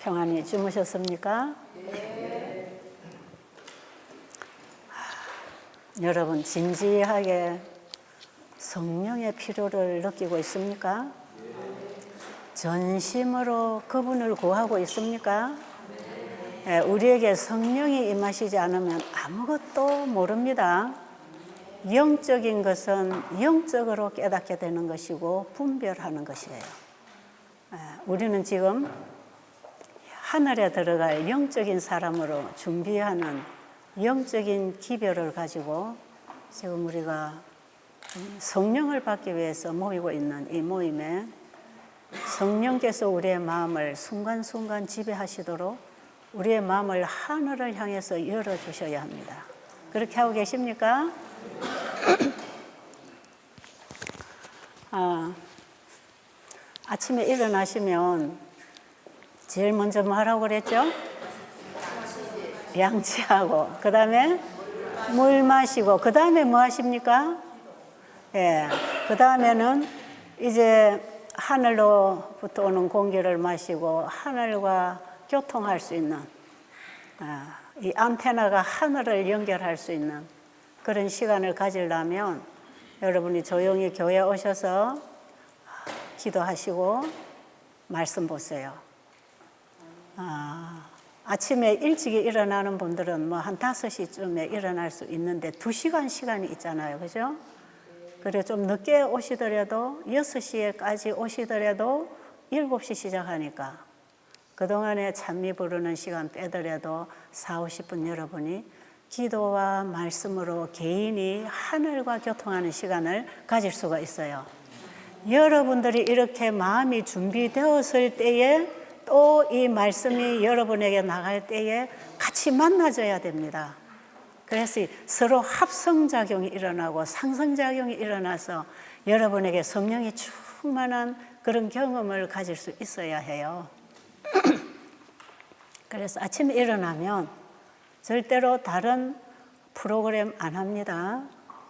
평안히 주무셨습니까? 여러분 진지하게 성령의 필요를 느끼고 있습니까? 전심으로 그분을 구하고 있습니까? 우리에게 성령이 임하시지 않으면 아무것도 모릅니다. 영적인 것은 영적으로 깨닫게 되는 것이고 분별하는 것이에요. 우리는 지금 하늘에 들어갈 영적인 사람으로 준비하는 영적인 기별을 가지고 지금 우리가 성령을 받기 위해서 모이고 있는 이 모임에 성령께서 우리의 마음을 순간순간 지배하시도록 우리의 마음을 하늘을 향해서 열어주셔야 합니다. 그렇게 하고 계십니까? 아침에 일어나시면 제일 먼저 뭐 하라고 그랬죠? 양치하고, 그 다음에 물 마시고, 그 다음에 뭐 하십니까? 그 다음에는 이제 하늘로부터 오는 공기를 마시고 하늘과 교통할 수 있는, 이 안테나가 하늘을 연결할 수 있는 그런 시간을 가지려면 여러분이 조용히 교회에 오셔서 기도하시고 말씀 보세요. 아침에 일찍 일어나는 분들은 뭐 한 5시쯤에 일어날 수 있는데 2시간 시간이 있잖아요. 그죠? 그리고 좀 늦게 오시더라도 6시에까지 오시더라도 7시 시작하니까 그동안에 찬미 부르는 시간 빼더라도 40-50분 여러분이 기도와 말씀으로 개인이 하늘과 교통하는 시간을 가질 수가 있어요. 여러분들이 이렇게 마음이 준비되었을 때에 또 이 말씀이 여러분에게 나갈 때에 같이 만나줘야 됩니다. 그래서 서로 합성작용이 일어나고 상성작용이 일어나서 여러분에게 성령이 충만한 그런 경험을 가질 수 있어야 해요. 그래서 아침에 일어나면 절대로 다른 프로그램 안 합니다.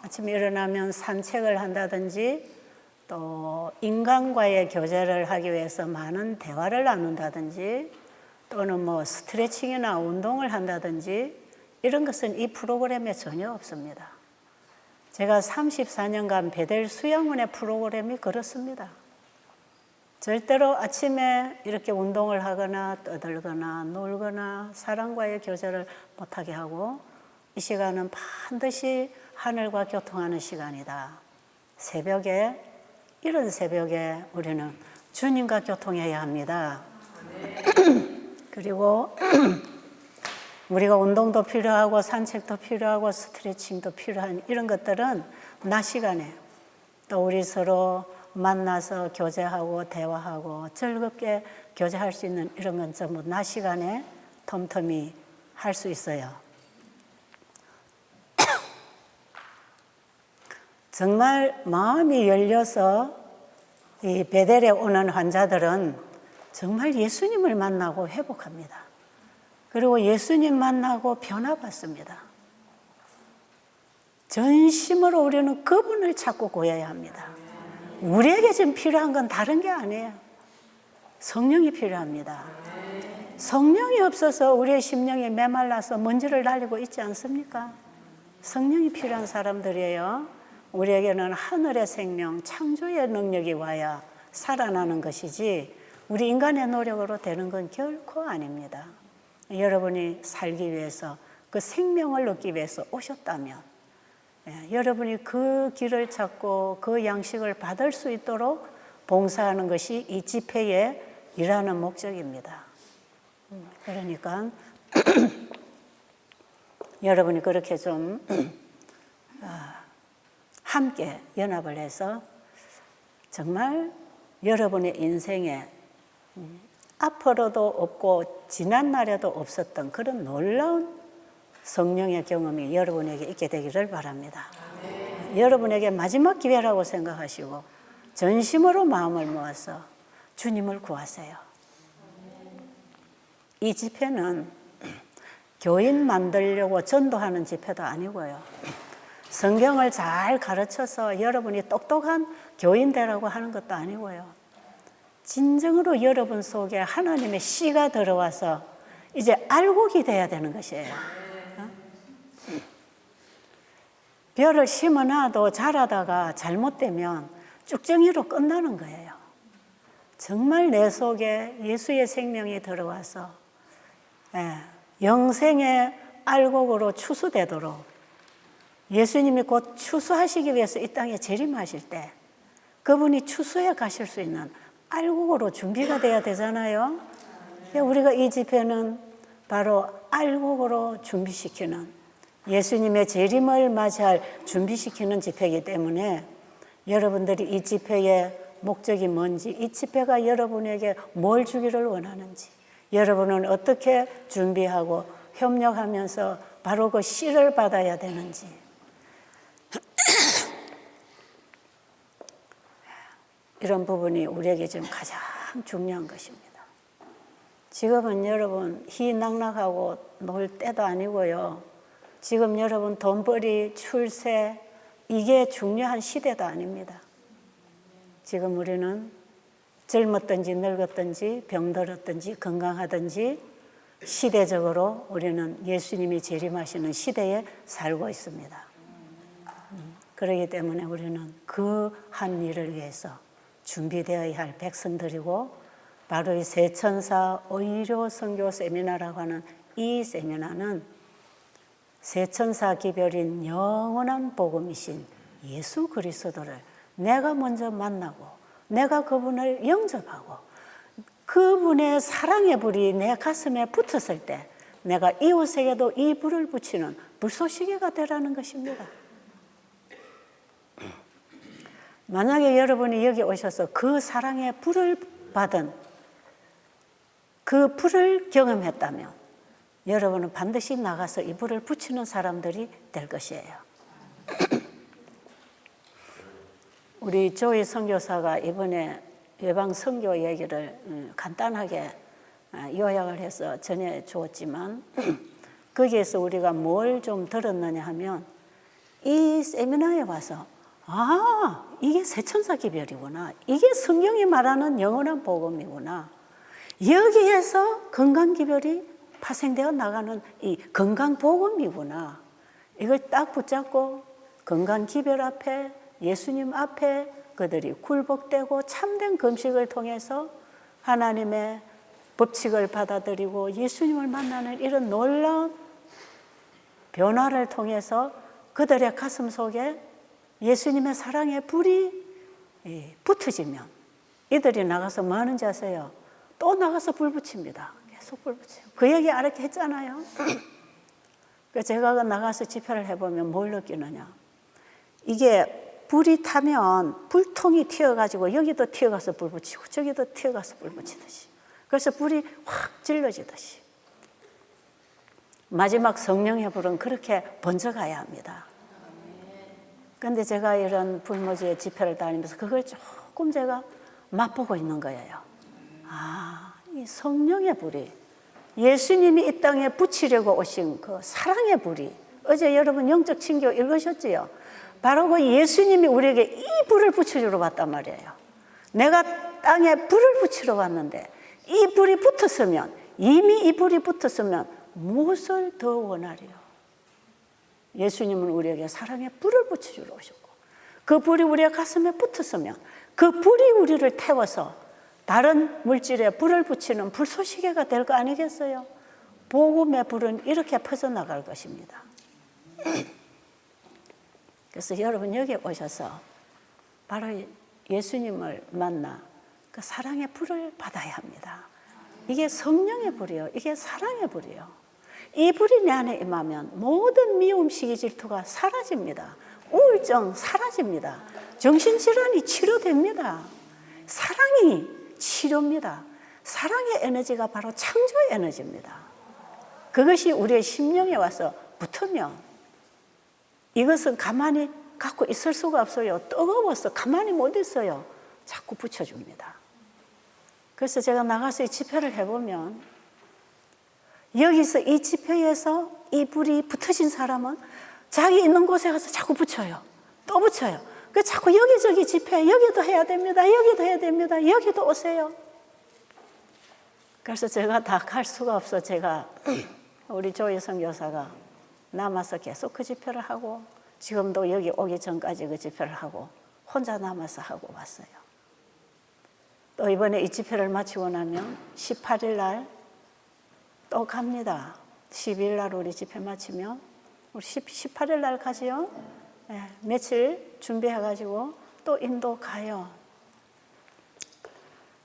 아침에 일어나면 산책을 한다든지 또 인간과의 교제를 하기 위해서 많은 대화를 나눈다든지 또는 뭐 스트레칭이나 운동을 한다든지 이런 것은 이 프로그램에 전혀 없습니다. 제가 34년간 베델 수양원의 프로그램이 그렇습니다. 절대로 아침에 이렇게 운동을 하거나 떠들거나 놀거나 사람과의 교제를 못하게 하고 이 시간은 반드시 하늘과 교통하는 시간이다. 새벽에, 이런 새벽에 우리는 주님과 교통해야 합니다. 그리고 우리가 운동도 필요하고 산책도 필요하고 스트레칭도 필요한 이런 것들은 낮 시간에 또 우리 서로 만나서 교제하고 대화하고 즐겁게 교제할 수 있는 이런 건 전부 낮 시간에 틈틈이 할 수 있어요. 정말 마음이 열려서 이 베델에 오는 환자들은 정말 예수님을 만나고 회복합니다. 그리고 예수님 만나고 변화받습니다. 전심으로 우리는 그분을 찾고 구해야 합니다. 우리에게 지금 필요한 건 다른 게 아니에요. 성령이 필요합니다. 성령이 없어서 우리의 심령이 메말라서 먼지를 날리고 있지 않습니까? 성령이 필요한 사람들이에요. 우리에게는 하늘의 생명, 창조의 능력이 와야 살아나는 것이지 우리 인간의 노력으로 되는 건 결코 아닙니다. 여러분이 살기 위해서 그 생명을 얻기 위해서 오셨다면 여러분이 그 길을 찾고 그 양식을 받을 수 있도록 봉사하는 것이 이 집회의 일하는 목적입니다. 그러니까 여러분이 그렇게 좀 함께 연합을 해서 정말 여러분의 인생에 앞으로도 없고 지난날에도 없었던 그런 놀라운 성령의 경험이 여러분에게 있게 되기를 바랍니다. 여러분에게 마지막 기회라고 생각하시고 전심으로 마음을 모아서 주님을 구하세요. 이 집회는 교인 만들려고 전도하는 집회도 아니고요. 성경을 잘 가르쳐서 여러분이 똑똑한 교인 되라고 하는 것도 아니고요. 진정으로 여러분 속에 하나님의 씨가 들어와서 이제 알곡이 돼야 되는 것이에요. 벼를 심어놔도 자라다가 잘못되면 쭉정이로 끝나는 거예요. 정말 내 속에 예수의 생명이 들어와서 영생의 알곡으로 추수되도록 예수님이 곧 추수하시기 위해서 이 땅에 재림하실 때 그분이 추수해 가실 수 있는 알곡으로 준비가 돼야 되잖아요. 우리가 이 집회는 바로 알곡으로 준비시키는, 예수님의 재림을 맞이할 준비시키는 집회이기 때문에 여러분들이 이 집회의 목적이 뭔지, 이 집회가 여러분에게 뭘 주기를 원하는지, 여러분은 어떻게 준비하고 협력하면서 바로 그 씨를 받아야 되는지, 이런 부분이 우리에게 지금 가장 중요한 것입니다. 지금은 여러분 희낙낙하고 놀 때도 아니고요. 지금 여러분 돈벌이, 출세, 이게 중요한 시대도 아닙니다. 지금 우리는 젊었든지 늙었든지 병들었든지 건강하든지 시대적으로 우리는 예수님이 재림하시는 시대에 살고 있습니다. 그렇기 때문에 우리는 그 한 일을 위해서 준비되어야 할 백성들이고, 바로 이 세천사 의료 선교 세미나라고 하는 이 세미나는 세천사 기별인 영원한 복음이신 예수 그리스도를 내가 먼저 만나고 내가 그분을 영접하고 그분의 사랑의 불이 내 가슴에 붙었을 때 내가 이웃에게도 이 불을 붙이는 불쏘시개가 되라는 것입니다. 만약에 여러분이 여기 오셔서 그 사랑의 불을 받은 그 불을 경험했다면 여러분은 반드시 나가서 이 불을 붙이는 사람들이 될 것이에요. 우리 조이 선교사가 이번에 외방 선교 얘기를 간단하게 요약을 해서 전해주었지만 거기에서 우리가 뭘 좀 들었느냐 하면 이 세미나에 와서 이게 세천사 기별이구나, 이게 성경이 말하는 영원한 복음이구나, 여기에서 건강기별이 파생되어 나가는 이 건강복음이구나, 이걸 딱 붙잡고 건강기별 앞에 예수님 앞에 그들이 굴복되고 참된 금식을 통해서 하나님의 법칙을 받아들이고 예수님을 만나는 이런 놀라운 변화를 통해서 그들의 가슴 속에 예수님의 사랑의 불이 붙어지면 이들이 나가서 뭐 하는지 아세요? 또 나가서 불 붙입니다. 계속 불 붙여요. 그 얘기 아렇게 했잖아요. 제가 나가서 집회를 해보면 뭘 느끼느냐, 이게 불이 타면 불통이 튀어가지고 여기도 튀어가서 불 붙이고 저기도 튀어가서 불 붙이듯이, 그래서 불이 확 질러지듯이 마지막 성령의 불은 그렇게 번져가야 합니다. 그런데 제가 이런 불모지의 집회를 다니면서 그걸 조금 제가 맛보고 있는 거예요. 이 성령의 불이, 예수님이 이 땅에 붙이려고 오신 그 사랑의 불이, 어제 여러분 영적 친교 읽으셨지요? 바로 그 예수님이 우리에게 이 불을 붙여주러 왔단 말이에요. 내가 땅에 불을 붙이러 왔는데 이 불이 붙었으면, 이미 이 불이 붙었으면 무엇을 더 원하리요? 예수님은 우리에게 사랑의 불을 붙여주러 오셨고 그 불이 우리의 가슴에 붙었으면 그 불이 우리를 태워서 다른 물질에 불을 붙이는 불쏘시개가 될 거 아니겠어요? 복음의 불은 이렇게 퍼져나갈 것입니다. 그래서 여러분 여기 오셔서 바로 예수님을 만나 그 사랑의 불을 받아야 합니다. 이게 성령의 불이요, 이게 사랑의 불이요. 이 불이 내 안에 임하면 모든 미움, 시기, 질투가 사라집니다. 우울증 사라집니다. 정신질환이 치료됩니다. 사랑이 치료입니다. 사랑의 에너지가 바로 창조의 에너지입니다. 그것이 우리의 심령에 와서 붙으면 이것은 가만히 갖고 있을 수가 없어요. 뜨거워서 가만히 못 있어요. 자꾸 붙여줍니다. 그래서 제가 나가서 이 집회를 해보면 여기서 이 집회에서 이 불이 붙으신 사람은 자기 있는 곳에 가서 자꾸 붙여요. 또 붙여요. 그 자꾸 여기저기 집회, 여기도 해야 됩니다. 여기도 해야 됩니다. 여기도 오세요. 그래서 제가 다 갈 수가 없어. 제가 우리 조희성 교사가 남아서 계속 그 집회를 하고 지금도 여기 오기 전까지 그 집회를 하고 혼자 남아서 하고 왔어요. 또 이번에 이 집회를 마치고 나면 18일 날 또 갑니다. 12일 날 우리 집회 마치면 우리 18일 날 가지요. 네, 며칠 준비해가지고 또 인도 가요.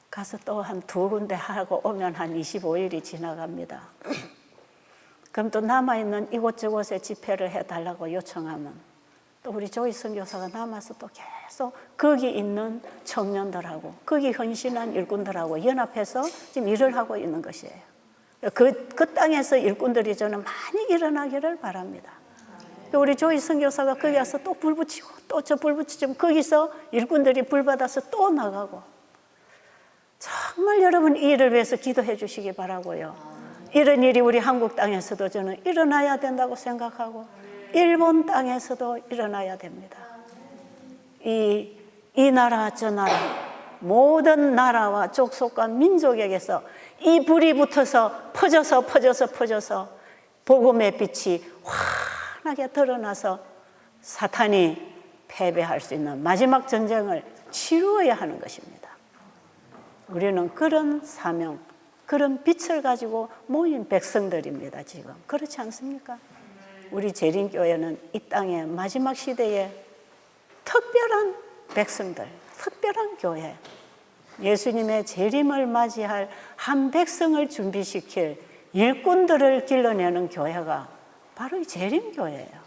가서 또 한 2군데 하고 오면 한 25일이 지나갑니다. 그럼 또 남아있는 이곳저곳에 집회를 해달라고 요청하면 또 우리 조희성 교사가 남아서 또 계속 거기 있는 청년들하고 거기 헌신한 일꾼들하고 연합해서 지금 일을 하고 있는 것이에요. 그 땅에서 일꾼들이 저는 많이 일어나기를 바랍니다. 우리 조희성 교사가 거기 가서 또 불 붙이고 또 저 불 붙이고 거기서 일꾼들이 불 받아서 또 나가고 정말 여러분 이 일을 위해서 기도해 주시기 바라고요. 이런 일이 우리 한국 땅에서도 저는 일어나야 된다고 생각하고 일본 땅에서도 일어나야 됩니다. 이 나라 저 나라 모든 나라와 족속과 민족에게서 이 불이 붙어서 퍼져서 복음의 빛이 환하게 드러나서 사탄이 패배할 수 있는 마지막 전쟁을 치루어야 하는 것입니다. 우리는 그런 사명, 그런 빛을 가지고 모인 백성들입니다. 지금 그렇지 않습니까? 우리 재림교회는 이 땅의 마지막 시대에 특별한 백성들, 특별한 교회, 예수님의 재림을 맞이할 한 백성을 준비시킬 일꾼들을 길러내는 교회가 바로 이 재림교회예요.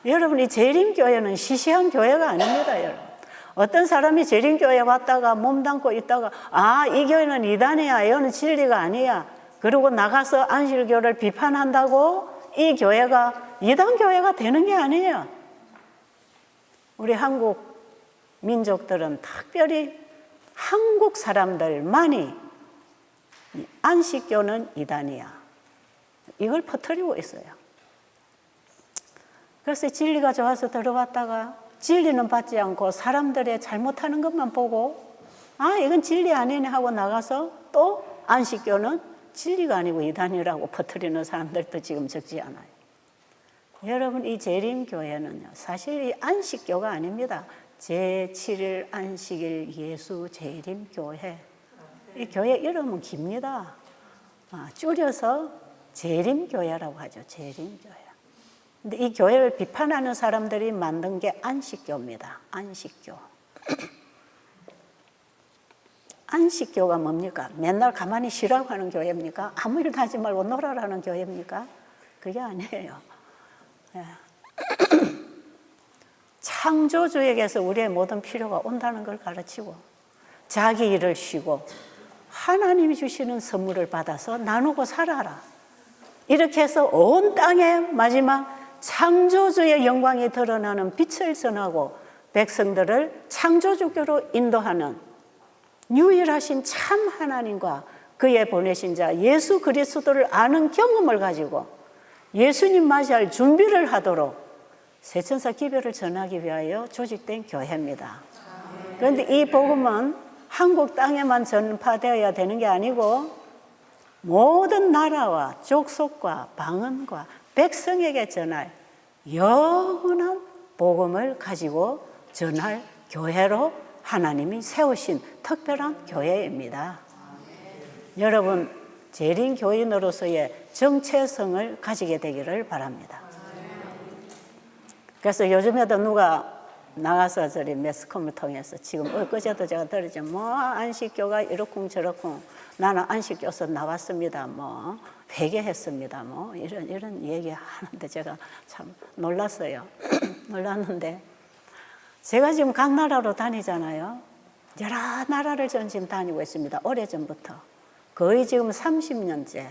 여러분, 이 재림교회는 시시한 교회가 아닙니다. 여러분, 어떤 사람이 재림교회에 왔다가 몸담고 있다가 이 교회는 이단이야, 이거는 진리가 아니야, 그러고 나가서 안식교를 비판한다고 이 교회가 이단교회가 되는 게 아니에요. 우리 한국 민족들은 특별히 한국 사람들만이 안식교는 이단이야, 이걸 퍼뜨리고 있어요. 그래서 진리가 좋아서 들어왔다가 진리는 받지 않고 사람들의 잘못하는 것만 보고 이건 진리 아니네 하고 나가서 또 안식교는 진리가 아니고 이단이라고 퍼뜨리는 사람들도 지금 적지 않아요. 여러분, 이 재림교회는요, 사실 이 안식교가 아닙니다. 제7일 안식일 예수 재림교회. 이 교회 이름은 깁니다. 줄여서 재림교회라고 하죠. 재림교회. 근데 이 교회를 비판하는 사람들이 만든 게 안식교입니다. 안식교. 안식교가 뭡니까? 맨날 가만히 쉬라고 하는 교회입니까? 아무 일도 하지 말고 놀아라는 교회입니까? 그게 아니에요. 창조주에게서 우리의 모든 필요가 온다는 걸 가르치고 자기 일을 쉬고 하나님이 주시는 선물을 받아서 나누고 살아라. 이렇게 해서 온 땅의 마지막 창조주의 영광이 드러나는 빛을 전하고 백성들을 창조주교로 인도하는 유일하신 참 하나님과 그의 보내신 자 예수 그리스도를 아는 경험을 가지고 예수님 맞이할 준비를 하도록 세천사 기별을 전하기 위하여 조직된 교회입니다. 그런데 이 복음은 한국 땅에만 전파되어야 되는 게 아니고 모든 나라와 족속과 방언과 백성에게 전할 영원한 복음을 가지고 전할 교회로 하나님이 세우신 특별한 교회입니다. 여러분, 재림교인으로서의 정체성을 가지게 되기를 바랍니다. 그래서 요즘에도 누가 나가서 저리 매스컴을 통해서 지금 엊그제도 제가 들었죠. 안식교가 이렇쿵 저렇쿵, 나는 안식교에서 나왔습니다. 회개했습니다. 이런 얘기 하는데 제가 참 놀랐어요. 놀랐는데 제가 지금 각 나라로 다니잖아요. 여러 나라를 저는 지금 다니고 있습니다. 오래전부터. 거의 지금 30년째.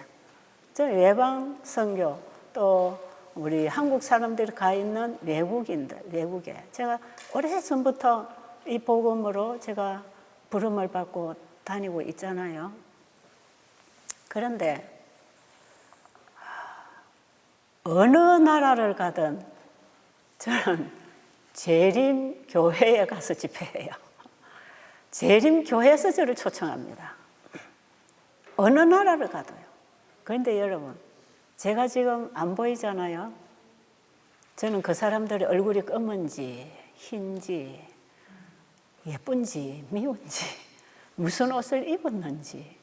저는 외방 선교, 또 우리 한국 사람들이 가 있는 외국에 제가 오래전부터 이 복음으로 제가 부름을 받고 다니고 있잖아요. 그런데 어느 나라를 가든 저는 재림교회에 가서 집회해요. 재림교회에서 저를 초청합니다. 어느 나라를 가도요. 그런데 여러분, 제가 지금 안 보이잖아요. 저는 그 사람들의 얼굴이 검은지 흰지 예쁜지 미운지 무슨 옷을 입었는지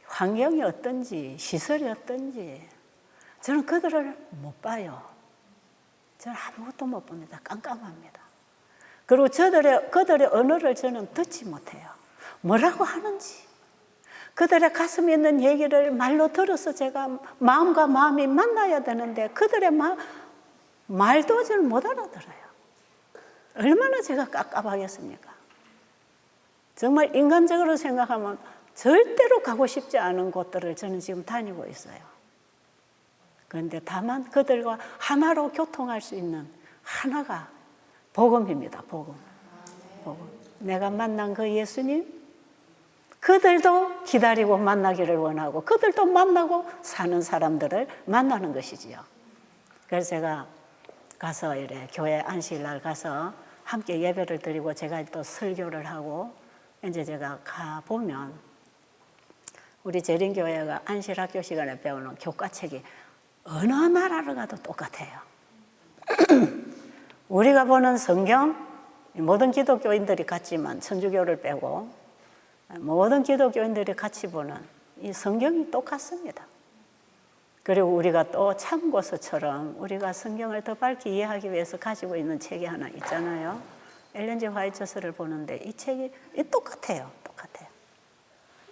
환경이 어떤지 시설이 어떤지 저는 그들을 못 봐요. 저는 아무것도 못 봅니다. 깜깜합니다. 그리고 그들의 언어를 저는 듣지 못해요. 뭐라고 하는지 그들의 가슴에 있는 얘기를 말로 들어서 제가 마음과 마음이 만나야 되는데 그들의 말도 저는 못 알아들어요. 얼마나 제가 깝깝하겠습니까? 정말 인간적으로 생각하면 절대로 가고 싶지 않은 곳들을 저는 지금 다니고 있어요. 그런데 다만 그들과 하나로 교통할 수 있는 하나가 복음입니다. 복음. 내가 만난 그 예수님, 그들도 기다리고 만나기를 원하고 그들도 만나고 사는 사람들을 만나는 것이지요. 그래서 제가 가서 이래 교회 안식일날 가서 함께 예배를 드리고 제가 또 설교를 하고 이제 제가 가 보면 우리 재림교회가 안식학교 시간에 배우는 교과책이 어느 나라를 가도 똑같아요. 우리가 보는 성경 모든 기독교인들이 같지만 천주교를 빼고 모든 기독교인들이 같이 보는 이 성경이 똑같습니다. 그리고 우리가 또 참고서처럼 우리가 성경을 더 밝게 이해하기 위해서 가지고 있는 책이 하나 있잖아요. 엘렌 G 화이트서를 보는데 이 책이 똑같아요. 똑같아요.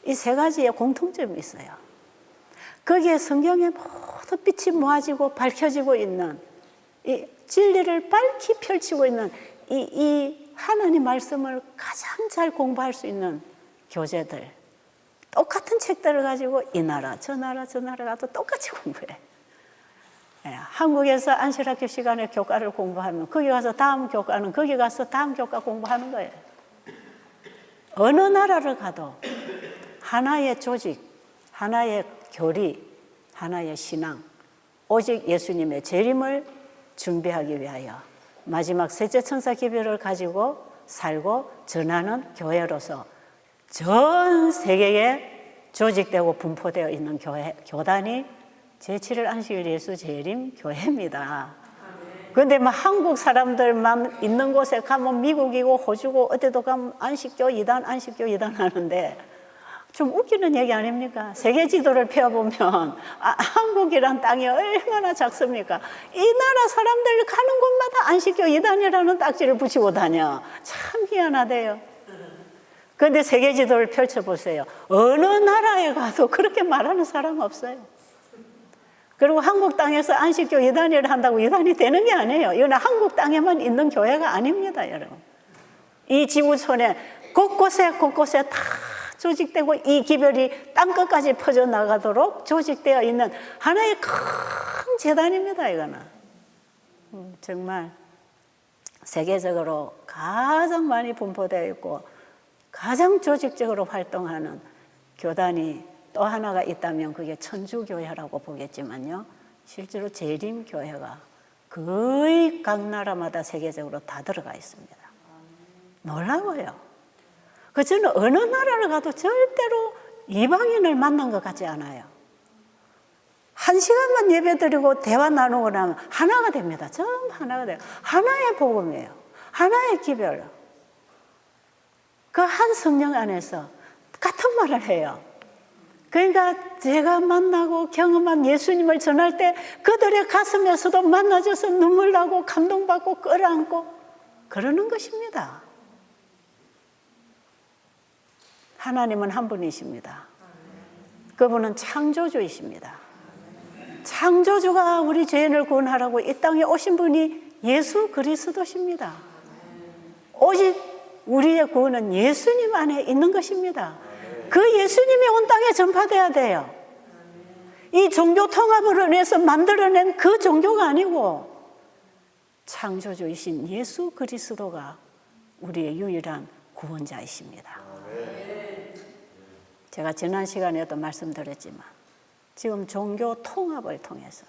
이 세 가지의 공통점이 있어요. 거기에 성경에 모든 빛이 모아지고 밝혀지고 있는 이 진리를 밝히 펼치고 있는 이 하나님 말씀을 가장 잘 공부할 수 있는 교재들, 똑같은 책들을 가지고 이 나라 저 나라 가도 똑같이 공부해. 한국에서 안식학교 시간에 교과를 공부하면 거기 가서 다음 교과는 거기 가서 다음 교과 공부하는 거예요. 어느 나라를 가도 하나의 조직, 하나의 교리, 하나의 신앙, 오직 예수님의 재림을 준비하기 위하여 마지막 셋째 천사 기별을 가지고 살고 전하는 교회로서 전 세계에 조직되고 분포되어 있는 교단이 제7일 안식일 예수 재림 교회입니다. 그런데 한국 사람들만 있는 곳에 가면 미국이고 호주고 어디도 가면 안식교 2단 안식교 2단 하는데 좀 웃기는 얘기 아닙니까? 세계 지도를 펴보면 한국이란 땅이 얼마나 작습니까? 이 나라 사람들 가는 곳마다 안식교 2단이라는 딱지를 붙이고 다녀. 참 희한하대요. 그런데 세계 지도를 펼쳐보세요. 어느 나라에 가도 그렇게 말하는 사람 없어요. 그리고 한국 땅에서 안식교 2단위를 한다고 2단이 되는 게 아니에요. 이건 한국 땅에만 있는 교회가 아닙니다, 여러분. 이 지구촌에 곳곳에 다 조직되고 이 기별이 땅끝까지 퍼져나가도록 조직되어 있는 하나의 큰 재단입니다, 이거는. 정말 세계적으로 가장 많이 분포되어 있고 가장 조직적으로 활동하는 교단이 또 하나가 있다면 그게 천주교회라고 보겠지만요. 실제로 재림교회가 거의 각 나라마다 세계적으로 다 들어가 있습니다. 놀라워요. 저는 어느 나라를 가도 절대로 이방인을 만난 것 같지 않아요. 1시간만 예배드리고 대화 나누고 나면 하나가 됩니다. 전부 하나가 돼요. 하나의 복음이에요. 하나의 기별. 그 한 성령 안에서 같은 말을 해요. 그러니까 제가 만나고 경험한 예수님을 전할 때 그들의 가슴에서도 만나줘서 눈물 나고 감동받고 끌어안고 그러는 것입니다. 하나님은 한 분이십니다. 그분은 창조주이십니다. 창조주가 우리 죄인을 구원하라고 이 땅에 오신 분이 예수 그리스도십니다. 오직 우리의 구원은 예수님 안에 있는 것입니다. 그 예수님이 온 땅에 전파돼야 돼요. 이 종교 통합으로 인해서 만들어낸 그 종교가 아니고 창조주이신 예수 그리스도가 우리의 유일한 구원자이십니다. 제가 지난 시간에도 말씀드렸지만 지금 종교 통합을 통해서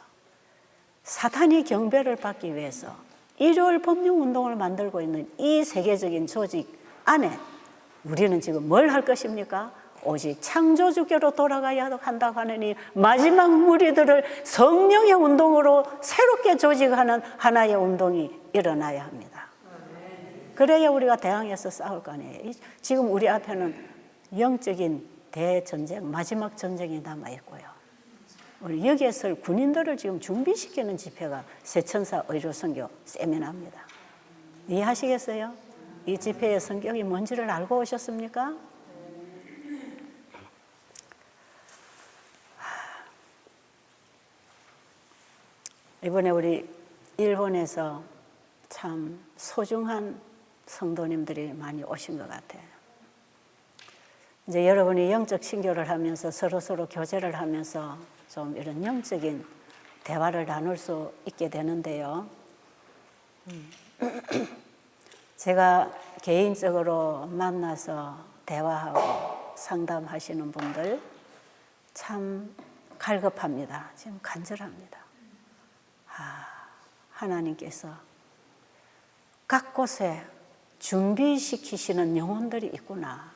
사탄이 경배를 받기 위해서 일요일 법령운동을 만들고 있는 이 세계적인 조직 안에 우리는 지금 뭘 할 것입니까? 오직 창조주께로 돌아가야 한다고 하느니 마지막 무리들을 성령의 운동으로 새롭게 조직하는 하나의 운동이 일어나야 합니다. 그래야 우리가 대항해서 싸울 거 아니에요. 지금 우리 앞에는 영적인 대전쟁, 마지막 전쟁이 남아있고요. 우리 여기에 설 군인들을 지금 준비시키는 집회가 세천사 의료선교 세미나입니다. 이해하시겠어요? 이 집회의 성격이 뭔지를 알고 오셨습니까? 이번에 우리 일본에서 참 소중한 성도님들이 많이 오신 것 같아요. 이제 여러분이 영적 신교를 하면서 서로 교제를 하면서 좀 이런 영적인 대화를 나눌 수 있게 되는데요. 제가 개인적으로 만나서 대화하고 상담하시는 분들 참 갈급합니다. 지금 간절합니다. 하나님께서 각 곳에 준비시키시는 영혼들이 있구나.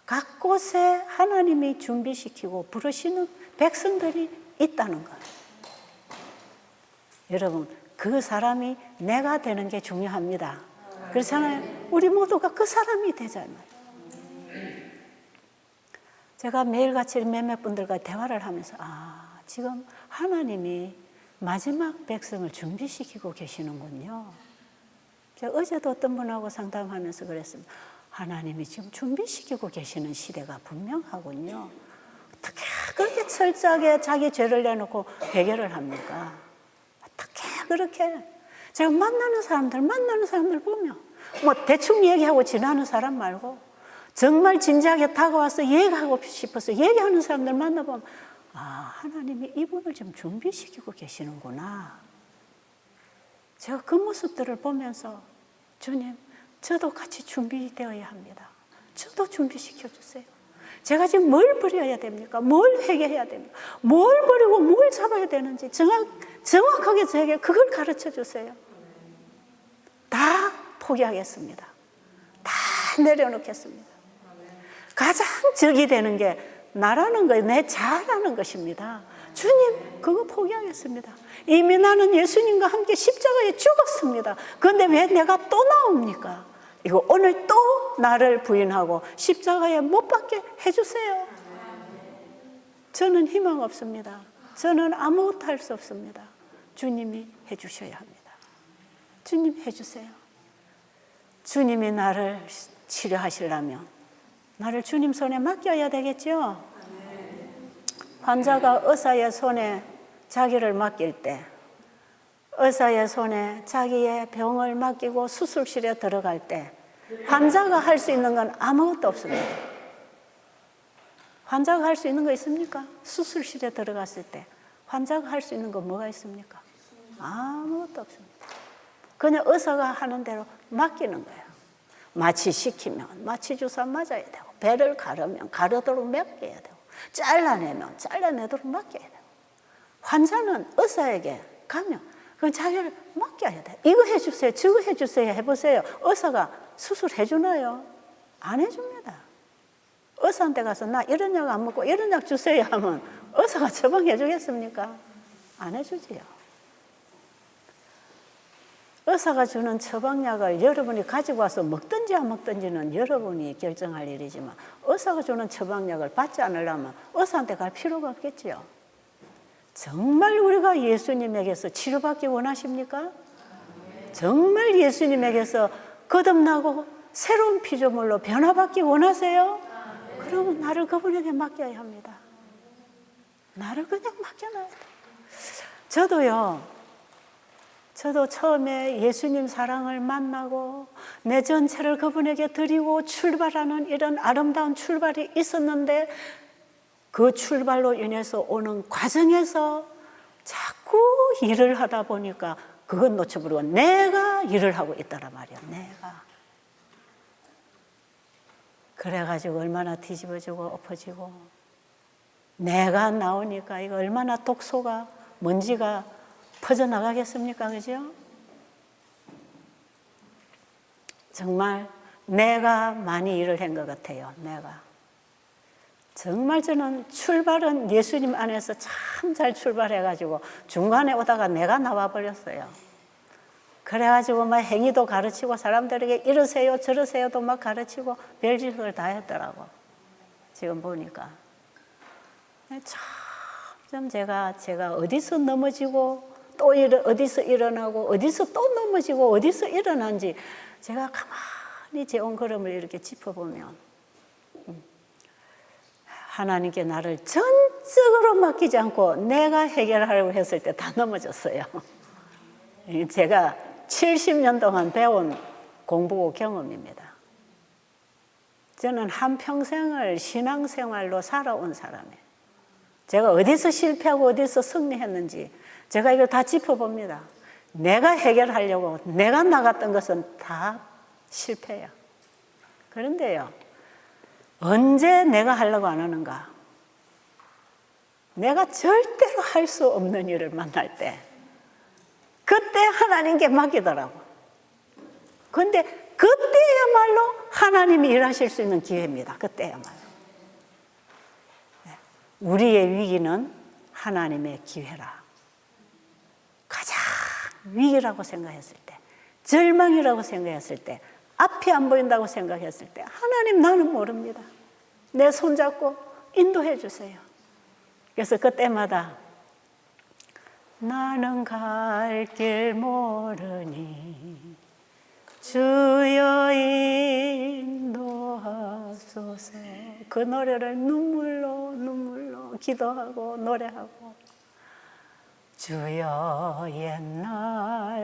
각 곳에 하나님이 준비시키고 부르시는 백성들이 있다는 것. 여러분, 그 사람이 내가 되는 게 중요합니다. 그렇잖아요. 우리 모두가 그 사람이 되잖아요. 제가 매일같이 몇몇 분들과 대화를 하면서 지금 하나님이 마지막 백성을 준비시키고 계시는군요. 제가 어제도 어떤 분하고 상담하면서 그랬습니다. 하나님이 지금 준비시키고 계시는 시대가 분명하군요. 어떻게 그렇게 철저하게 자기 죄를 내놓고 해결을 합니까? 어떻게 그렇게 제가 만나는 사람들 보면 뭐 대충 얘기하고 지나는 사람 말고 정말 진지하게 다가와서 얘기하고 싶어서 얘기하는 사람들 만나보면 하나님이 이분을 좀 준비시키고 계시는구나. 제가 그 모습들을 보면서 주님, 저도 같이 준비되어야 합니다. 저도 준비시켜 주세요. 제가 지금 뭘 버려야 됩니까? 뭘 회개해야 됩니까? 뭘 버리고 뭘 잡아야 되는지 정확하게 저에게 그걸 가르쳐 주세요. 다 포기하겠습니다. 다 내려놓겠습니다. 가장 적이 되는 게 나라는 거예요. 내 자라는 것입니다. 주님, 그거 포기하겠습니다. 이미 나는 예수님과 함께 십자가에 죽었습니다. 그런데 왜 내가 또 나옵니까? 이거 오늘 또 나를 부인하고 십자가에 못 박게 해주세요. 저는 희망 없습니다. 저는 아무것도 할 수 없습니다. 주님이 해주셔야 합니다. 주님 해주세요. 주님이 나를 치료하시려면 나를 주님 손에 맡겨야 되겠죠? 환자가 의사의 손에 자기를 맡길 때, 의사의 손에 자기의 병을 맡기고 수술실에 들어갈 때 환자가 할 수 있는 건 아무것도 없습니다. 환자가 할 수 있는 거 있습니까? 수술실에 들어갔을 때 환자가 할 수 있는 건 뭐가 있습니까? 아무것도 없습니다. 그냥 의사가 하는 대로 맡기는 거예요. 마취시키면 마취 주사 맞아야 되고, 배를 가르면 가르도록 맡겨야 되고, 잘라내면 잘라내도록 맡겨야 되고, 환자는 의사에게 가면 그건 자기를 맡겨야 돼. 이거 해주세요, 저거 해주세요 해보세요. 의사가 수술해 주나요? 안 해줍니다. 의사한테 가서 나 이런 약 안 먹고 이런 약 주세요 하면 의사가 처방해 주겠습니까? 안 해주지요. 의사가 주는 처방약을 여러분이 가지고 와서 먹든지 안 먹든지는 여러분이 결정할 일이지만, 의사가 주는 처방약을 받지 않으려면 의사한테 갈 필요가 없겠지요. 정말 우리가 예수님에게서 치료받기 원하십니까? 정말 예수님에게서 거듭나고 새로운 피조물로 변화받기 원하세요? 그러면 나를 그분에게 맡겨야 합니다. 나를 그냥 맡겨놔야 돼요. 저도 처음에 예수님 사랑을 만나고 내 전체를 그분에게 드리고 출발하는 이런 아름다운 출발이 있었는데, 그 출발로 인해서 오는 과정에서 자꾸 일을 하다 보니까 그건 놓쳐버리고 내가 일을 하고 있다란 말이야. 내가. 그래가지고 얼마나 뒤집어지고 엎어지고, 내가 나오니까 이거 얼마나 독소가, 먼지가 퍼져나가겠습니까? 그죠? 정말 내가 많이 일을 한 것 같아요. 내가. 정말 저는 출발은 예수님 안에서 참 잘 출발해가지고 중간에 오다가 내가 나와버렸어요. 그래가지고 막 행위도 가르치고 사람들에게 이러세요 저러세요도 막 가르치고 별짓을 다 했더라고. 지금 보니까 참 제가 어디서 넘어지고 또 어디서 일어나고 어디서 또 넘어지고 어디서 일어난지 제가 가만히 제 온 걸음을 이렇게 짚어보면 하나님께 나를 전적으로 맡기지 않고 내가 해결하려고 했을 때 다 넘어졌어요. 제가 70년 동안 배운 공부 경험입니다. 저는 한평생을 신앙생활로 살아온 사람이에요. 제가 어디서 실패하고 어디서 승리했는지 제가 이걸 다 짚어봅니다. 내가 해결하려고 내가 나갔던 것은 다 실패예요. 그런데요, 언제 내가 하려고 안 하는가? 내가 절대로 할 수 없는 일을 만날 때 그때 하나님께 맡기더라고. 그런데 그때야말로 하나님이 일하실 수 있는 기회입니다. 그때야말로. 우리의 위기는 하나님의 기회라. 가장 위기라고 생각했을 때, 절망이라고 생각했을 때, 앞이 안 보인다고 생각했을 때 하나님 나는 모릅니다. 내 손잡고 인도해 주세요. 그래서 그때마다 나는 갈 길 모르니 주여 인도하소서. 그 노래를 눈물로 기도하고 노래하고 주여 옛날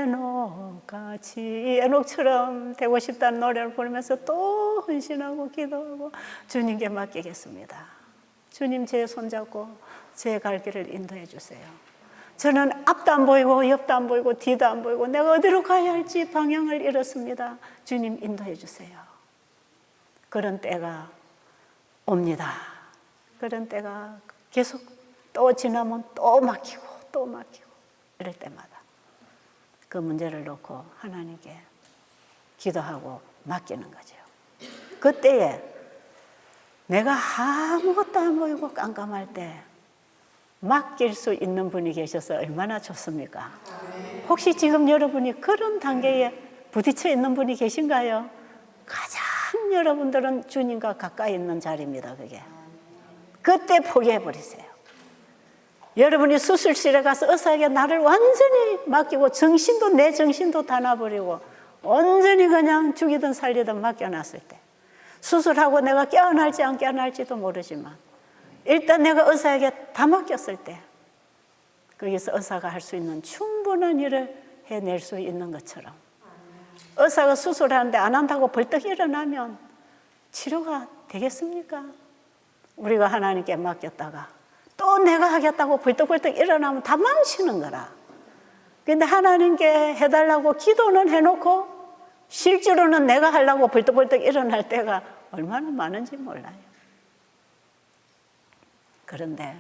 에녹같이 에녹처럼 되고 싶다는 노래를 부르면서 또 헌신하고 기도하고 주님께 맡기겠습니다. 주님 제 손잡고 제 갈 길을 인도해 주세요. 저는 앞도 안 보이고 옆도 안 보이고 뒤도 안 보이고 내가 어디로 가야 할지 방향을 잃었습니다. 주님 인도해 주세요. 그런 때가 옵니다. 그런 때가 계속 또 지나면 또 막히고 또 막히고 이럴 때마다 그 문제를 놓고 하나님께 기도하고 맡기는 거죠. 그때에 내가 아무것도 안 보이고 깜깜할 때 맡길 수 있는 분이 계셔서 얼마나 좋습니까? 혹시 지금 여러분이 그런 단계에 부딪혀 있는 분이 계신가요? 가장 여러분들은 주님과 가까이 있는 자리입니다. 그게. 그때 포기해버리세요. 여러분이 수술실에 가서 의사에게 나를 완전히 맡기고 정신도 내 정신도 다 놔버리고 온전히 그냥 죽이든 살리든 맡겨놨을 때 수술하고 내가 깨어날지 안 깨어날지도 모르지만 일단 내가 의사에게 다 맡겼을 때 거기서 의사가 할 수 있는 충분한 일을 해낼 수 있는 것처럼 의사가 수술하는데 안 한다고 벌떡 일어나면 치료가 되겠습니까? 우리가 하나님께 맡겼다가 또 내가 하겠다고 벌떡벌떡 일어나면 다 망치는 거라. 그런데 하나님께 해달라고 기도는 해놓고 실제로는 내가 하려고 벌떡벌떡 일어날 때가 얼마나 많은지 몰라요. 그런데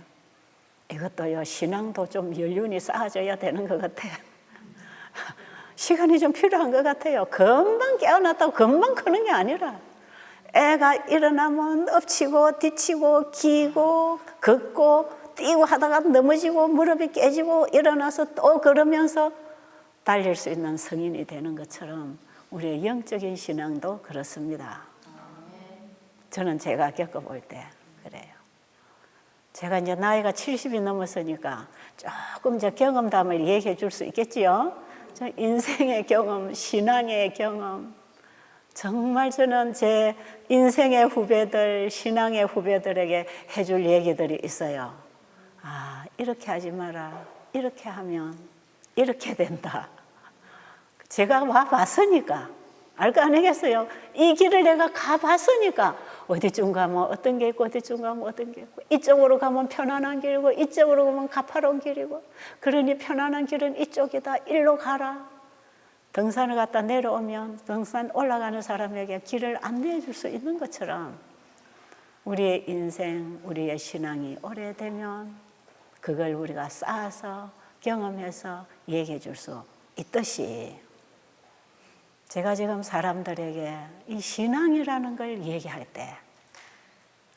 이것도요, 신앙도 좀 연륜이 쌓아져야 되는 것 같아요. 시간이 좀 필요한 것 같아요. 금방 깨어났다고 금방 크는 게 아니라 애가 일어나면 엎치고 뒤치고 기고 걷고 뛰고 하다가 넘어지고 무릎이 깨지고 일어나서 또 걸으면서 달릴 수 있는 성인이 되는 것처럼 우리의 영적인 신앙도 그렇습니다. 저는 제가 겪어볼 때 그래요. 제가 이제 나이가 70이 넘었으니까 조금 제 경험담을 얘기해 줄 수 있겠지요. 저 인생의 경험, 신앙의 경험, 정말 저는 제 인생의 후배들, 신앙의 후배들에게 해줄 얘기들이 있어요. 아, 이렇게 하지 마라. 이렇게 하면 이렇게 된다. 제가 와봤으니까 알 거 아니겠어요? 이 길을 내가 가봤으니까 어디쯤 가면 어떤 게 있고 어디쯤 가면 어떤 게 있고 이쪽으로 가면 편안한 길이고 이쪽으로 가면 가파로운 길이고 그러니 편안한 길은 이쪽이다. 일로 가라. 등산을 갔다 내려오면 등산 올라가는 사람에게 길을 안내해 줄 수 있는 것처럼 우리의 인생, 우리의 신앙이 오래되면 그걸 우리가 쌓아서 경험해서 얘기해 줄 수 있듯이 제가 지금 사람들에게 이 신앙이라는 걸 얘기할 때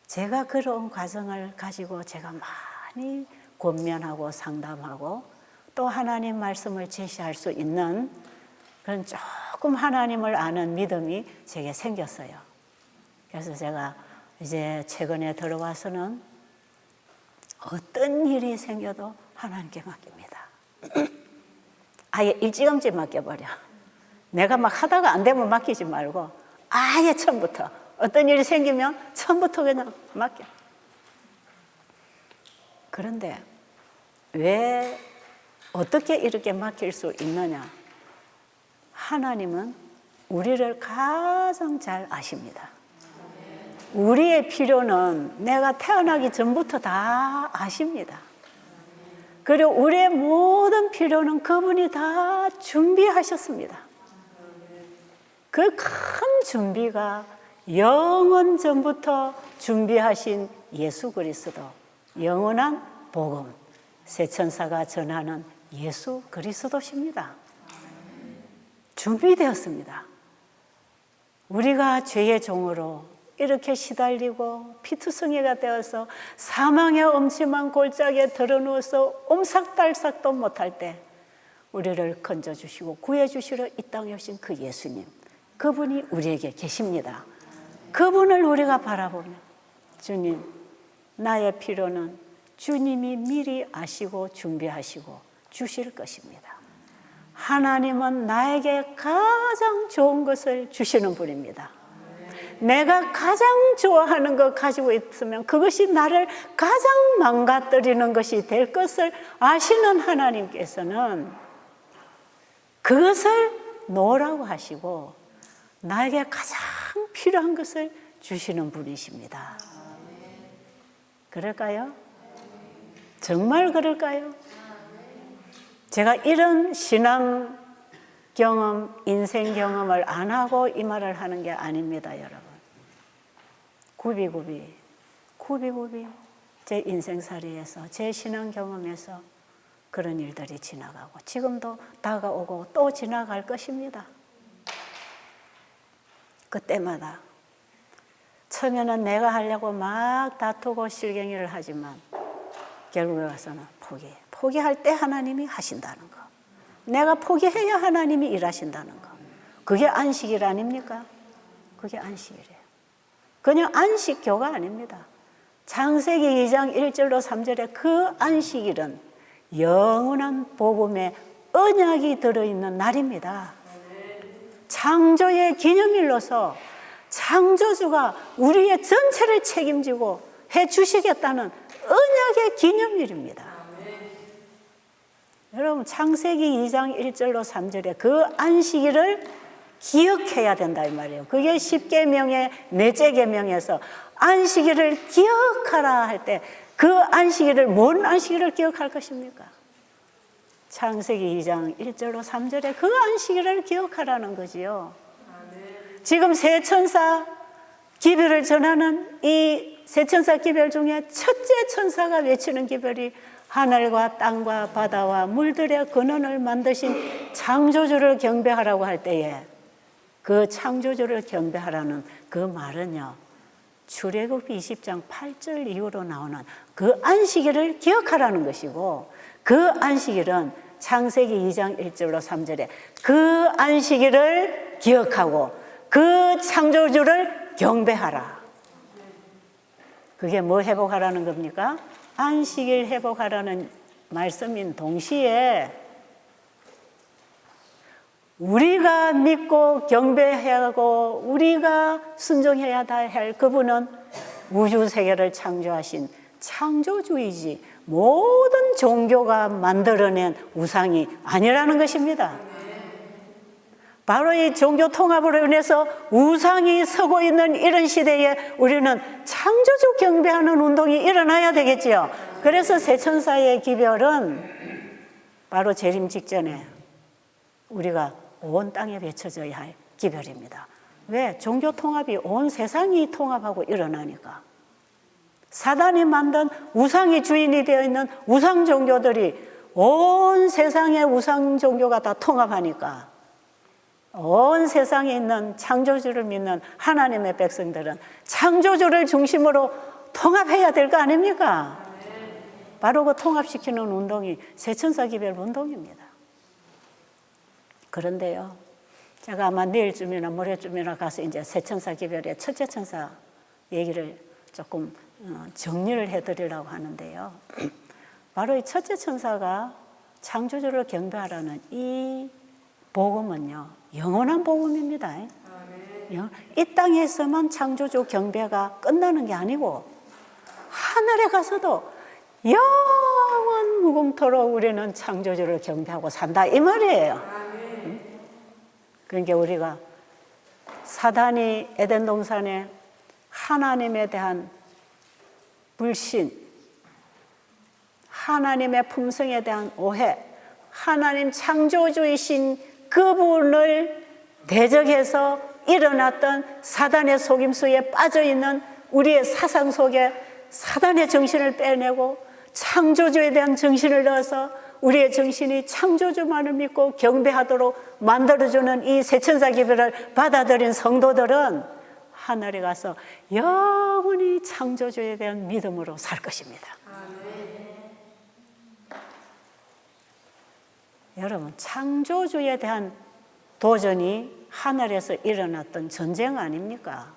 제가 그런 과정을 가지고 제가 많이 권면하고 상담하고 또 하나님 말씀을 제시할 수 있는 그런 조금 하나님을 아는 믿음이 제게 생겼어요. 그래서 제가 이제 최근에 들어와서는 어떤 일이 생겨도 하나님께 맡깁니다. 아예 일찌감치 맡겨버려. 내가 막 하다가 안 되면 맡기지 말고 아예 처음부터 어떤 일이 생기면 처음부터 그냥 맡겨. 그런데 왜 어떻게 이렇게 맡길 수 있느냐? 하나님은 우리를 가장 잘 아십니다. 우리의 필요는 내가 태어나기 전부터 다 아십니다. 그리고 우리의 모든 필요는 그분이 다 준비하셨습니다. 그 큰 준비가 영원 전부터 준비하신 예수 그리스도, 영원한 복음, 새 천사가 전하는 예수 그리스도십니다. 준비되었습니다. 우리가 죄의 종으로 이렇게 시달리고 피투성이가 되어서 사망의 엄침한 골짜기에 들어누워서 옴삭달싹도 못할 때 우리를 건져주시고 구해주시러 이 땅에 오신 그 예수님, 그분이 우리에게 계십니다. 그분을 우리가 바라보면 주님, 나의 필요는 주님이 미리 아시고 준비하시고 주실 것입니다. 하나님은 나에게 가장 좋은 것을 주시는 분입니다. 내가 가장 좋아하는 것 가지고 있으면 그것이 나를 가장 망가뜨리는 것이 될 것을 아시는 하나님께서는 그것을 놓으라고 하시고 나에게 가장 필요한 것을 주시는 분이십니다. 그럴까요? 정말 그럴까요? 제가 이런 신앙 경험, 인생 경험을 안 하고 이 말을 하는 게 아닙니다, 여러분. 굽이굽이 제 인생살이에서, 제 신앙 경험에서 그런 일들이 지나가고 지금도 다가오고 또 지나갈 것입니다. 그때마다 처음에는 내가 하려고 막 다투고 실갱이를 하지만 결국에 가서는 포기할 때 하나님이 하신다는 거, 내가 포기해야 하나님이 일하신다는 거, 그게 안식일 아닙니까? 그게 안식일이에요. 그냥 안식교가 아닙니다. 창세기 2장 1절로 3절에 그 안식일은 영원한 복음의 언약이 들어있는 날입니다. 창조의 기념일로서 창조주가 우리의 전체를 책임지고 해주시겠다는 언약의 기념일입니다. 여러분, 창세기 2장 1절로 3절에 그 안식일을 기억해야 된다 이 말이에요. 그게 10계명의 넷째 계명에서 안식일을 기억하라 할 때 그 안식일을, 뭔 안식일을 기억할 것입니까? 창세기 2장 1절로 3절에 그 안식일을 기억하라는 거지요. 지금 새 천사 기별을 전하는 이 새 천사 기별 중에 첫째 천사가 외치는 기별이 하늘과 땅과 바다와 물들의 근원을 만드신 창조주를 경배하라고 할 때에 그 창조주를 경배하라는 그 말은요, 출애굽 20장 8절 이후로 나오는 그 안식일을 기억하라는 것이고, 그 안식일은 창세기 2장 1절로 3절에 그 안식일을 기억하고 그 창조주를 경배하라. 그게 뭐 회복하라는 겁니까? 안식일 회복하라는 말씀인 동시에 우리가 믿고 경배해야 하고 우리가 순종해야 할 그분은 우주 세계를 창조하신 창조주이지 모든 종교가 만들어낸 우상이 아니라는 것입니다. 바로 이 종교 통합으로 인해서 우상이 서고 있는 이런 시대에 우리는 창조주 경배하는 운동이 일어나야 되겠지요. 그래서 새 천사의 기별은 바로 재림 직전에 우리가 온 땅에 외쳐져야 할 기별입니다. 왜? 종교 통합이 온 세상이 통합하고 일어나니까. 사단이 만든 우상이 주인이 되어 있는 우상 종교들이 온 세상의 우상 종교가 다 통합하니까 온 세상에 있는 창조주를 믿는 하나님의 백성들은 창조주를 중심으로 통합해야 될 거 아닙니까? 바로 그 통합시키는 운동이 세천사기별 운동입니다. 그런데요, 제가 아마 내일쯤이나 모레쯤이나 가서 이제 세천사기별의 첫째 천사 얘기를 조금 정리를 해드리려고 하는데요. 바로 이 첫째 천사가 창조주를 경배하라는 이 복음은요, 영원한 복음입니다. 이 땅에서만 창조주 경배가 끝나는 게 아니고 하늘에 가서도 영원 무궁토록 우리는 창조주를 경배하고 산다 이 말이에요. 그러니까 우리가 사단이 에덴 동산에 하나님에 대한 불신, 하나님의 품성에 대한 오해, 하나님 창조주이신 그분을 대적해서 일어났던 사단의 속임수에 빠져있는 우리의 사상 속에 사단의 정신을 빼내고 창조주에 대한 정신을 넣어서 우리의 정신이 창조주만을 믿고 경배하도록 만들어주는 이 세천사기별을 받아들인 성도들은 하늘에 가서 영원히 창조주에 대한 믿음으로 살 것입니다. 여러분, 창조주에 대한 도전이 하늘에서 일어났던 전쟁 아닙니까?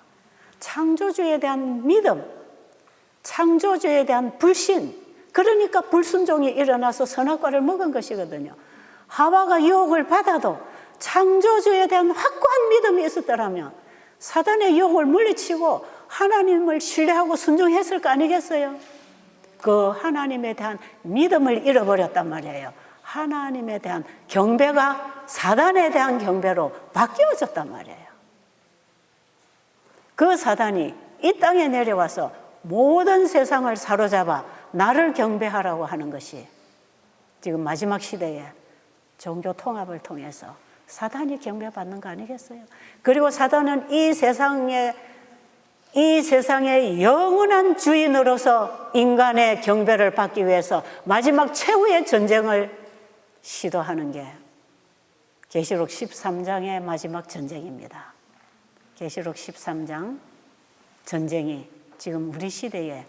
창조주에 대한 믿음, 창조주에 대한 불신, 그러니까 불순종이 일어나서 선악과를 먹은 것이거든요. 하와가 유혹을 받아도 창조주에 대한 확고한 믿음이 있었더라면 사단의 유혹을 물리치고 하나님을 신뢰하고 순종했을 거 아니겠어요? 그 하나님에 대한 믿음을 잃어버렸단 말이에요. 하나님에 대한 경배가 사단에 대한 경배로 바뀌어졌단 말이에요. 그 사단이 이 땅에 내려와서 모든 세상을 사로잡아 나를 경배하라고 하는 것이 지금 마지막 시대에 종교 통합을 통해서 사단이 경배받는 거 아니겠어요? 그리고 사단은 이 세상의 영원한 주인으로서 인간의 경배를 받기 위해서 마지막 최후의 전쟁을 시도하는 게 계시록 13장의 마지막 전쟁입니다. 계시록 13장 전쟁이 지금 우리 시대에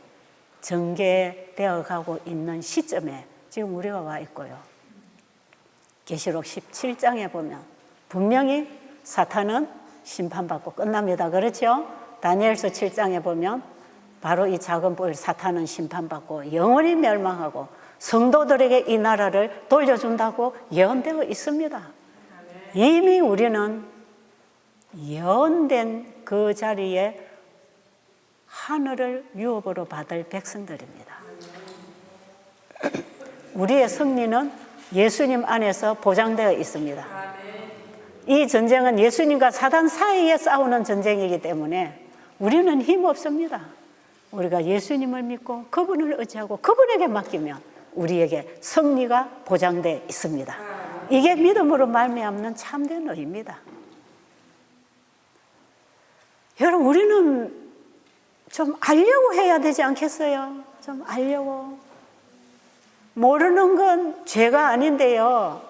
전개되어 가고 있는 시점에 지금 우리가 와 있고요. 계시록 17장에 보면 분명히 사탄은 심판받고 끝납니다. 그렇죠? 다니엘서 7장에 보면 바로 이 작은 뿔 사탄은 심판받고 영원히 멸망하고 성도들에게 이 나라를 돌려준다고 예언되어 있습니다. 이미 우리는 예언된 그 자리에 하늘을 유업으로 받을 백성들입니다. 우리의 승리는 예수님 안에서 보장되어 있습니다. 이 전쟁은 예수님과 사단 사이에 싸우는 전쟁이기 때문에 우리는 힘 없습니다. 우리가 예수님을 믿고 그분을 의지하고 그분에게 맡기면 우리에게 승리가 보장되어 있습니다. 이게 믿음으로 말미암는 참된 의입니다. 여러분, 우리는 좀 알려고 해야 되지 않겠어요? 좀 알려고. 모르는 건 죄가 아닌데요.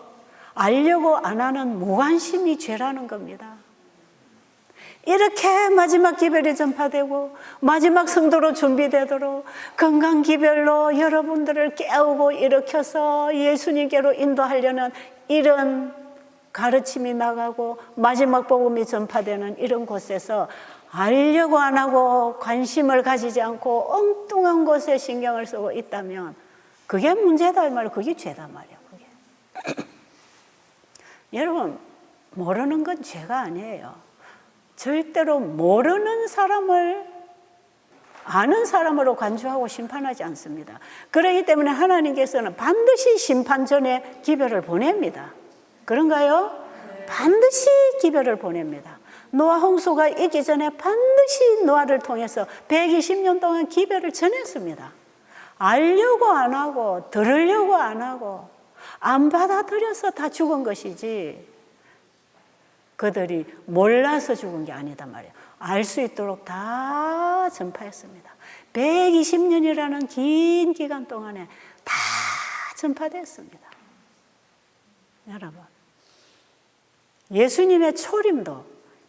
알려고 안 하는 무관심이 죄라는 겁니다. 이렇게 마지막 기별이 전파되고 마지막 성도로 준비되도록 건강 기별로 여러분들을 깨우고 일으켜서 예수님께로 인도하려는 이런 가르침이 나가고 마지막 복음이 전파되는 이런 곳에서 알려고 안 하고 관심을 가지지 않고 엉뚱한 곳에 신경을 쓰고 있다면 그게 문제다 이 말이에요. 그게 죄다 말이에요. 그게. 여러분, 모르는 건 죄가 아니에요. 절대로 모르는 사람을 아는 사람으로 간주하고 심판하지 않습니다. 그렇기 때문에 하나님께서는 반드시 심판 전에 기별을 보냅니다. 그런가요? 반드시 기별을 보냅니다. 노아 홍수가 있기 전에 반드시 노아를 통해서 120년 동안 기별을 전했습니다. 알려고 안 하고 들으려고 안 하고 안 받아들여서 다 죽은 것이지 그들이 몰라서 죽은 게 아니다 말이에요. 알 수 있도록 다 전파했습니다. 120년이라는 긴 기간 동안에 다 전파됐습니다. 여러분, 예수님의 초림도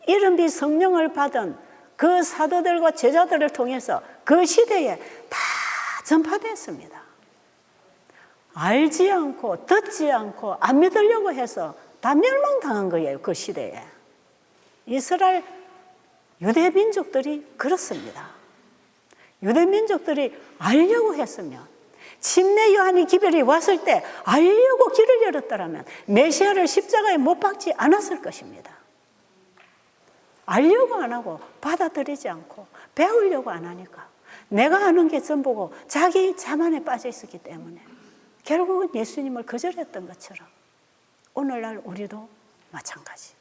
이른비 성령을 받은 그 사도들과 제자들을 통해서 그 시대에 다 전파됐습니다. 알지 않고 듣지 않고 안 믿으려고 해서 다 멸망당한 거예요. 그 시대에. 이스라엘 유대 민족들이 그렇습니다. 유대 민족들이 알려고 했으면, 침례 요한이 기별이 왔을 때 알려고 길을 열었더라면 메시아를 십자가에 못 박지 않았을 것입니다. 알려고 안 하고 받아들이지 않고 배우려고 안 하니까 내가 아는 게 전부고 자기 자만에 빠져 있었기 때문에 결국은 예수님을 거절했던 것처럼 오늘날 우리도 마찬가지.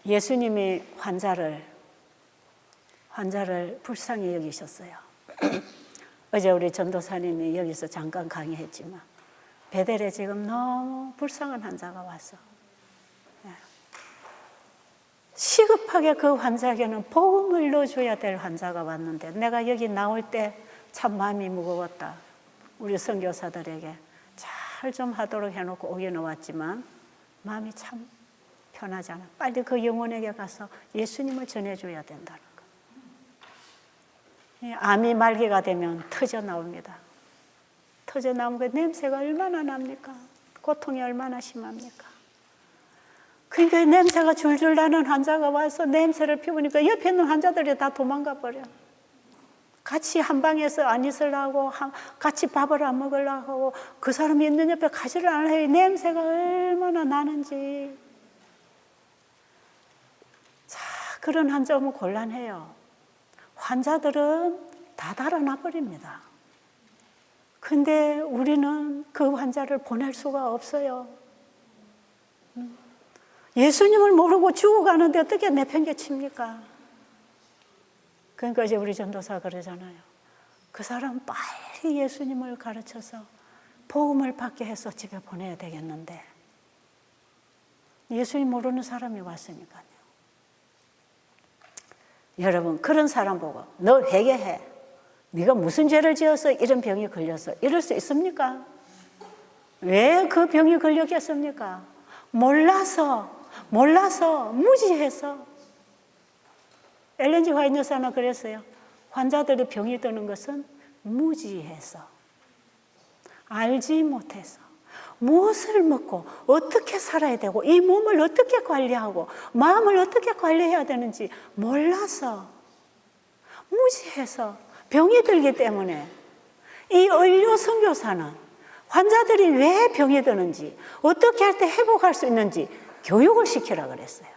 예수님이 환자를 불쌍히 여기셨어요. 어제 우리 전도사님이 여기서 잠깐 강의했지만 베델에 지금 너무 불쌍한 환자가 왔어. 시급하게 그 환자에게는 복음을 넣어줘야 될 환자가 왔는데 내가 여기 나올 때 참 마음이 무거웠다. 우리 선교사들에게 잘 좀 하도록 해놓고 오기는 왔지만 마음이 참 편하지 않아. 빨리 그 영혼에게 가서 예수님을 전해줘야 된다는 거. 암이 말기가 되면 터져 나옵니다. 터져 나오면 그 냄새가 얼마나 납니까? 고통이 얼마나 심합니까? 그러니까 냄새가 줄줄 나는 환자가 와서 냄새를 피우니까 옆에 있는 환자들이 다 도망가 버려. 같이 한 방에서 안 있으려고, 같이 밥을 안 먹으려고 하고, 그 사람이 있는 옆에 가지를 않아요. 냄새가 얼마나 나는지. 자, 그런 환자 오면 곤란해요. 환자들은 다 달아나 버립니다. 근데 우리는 그 환자를 보낼 수가 없어요. 예수님을 모르고 죽어가는데 어떻게 내팽개칩니까? 그러니까 이제 우리 전도사 그러잖아요. 그 사람 빨리 예수님을 가르쳐서 복음을 받게 해서 집에 보내야 되겠는데 예수님 모르는 사람이 왔으니까요. 여러분, 그런 사람 보고 너 회개해. 네가 무슨 죄를 지어서 이런 병이 걸려서 이럴 수 있습니까? 왜 그 병이 걸렸겠습니까? 몰라서 무지해서. 엘렌 G 화이트 여사는 그랬어요. 환자들이 병이 드는 것은 무지해서, 알지 못해서, 무엇을 먹고 어떻게 살아야 되고 이 몸을 어떻게 관리하고 마음을 어떻게 관리해야 되는지 몰라서, 무지해서 병이 들기 때문에 이 의료 선교사는 환자들이 왜 병이 드는지 어떻게 할 때 회복할 수 있는지 교육을 시키라 그랬어요.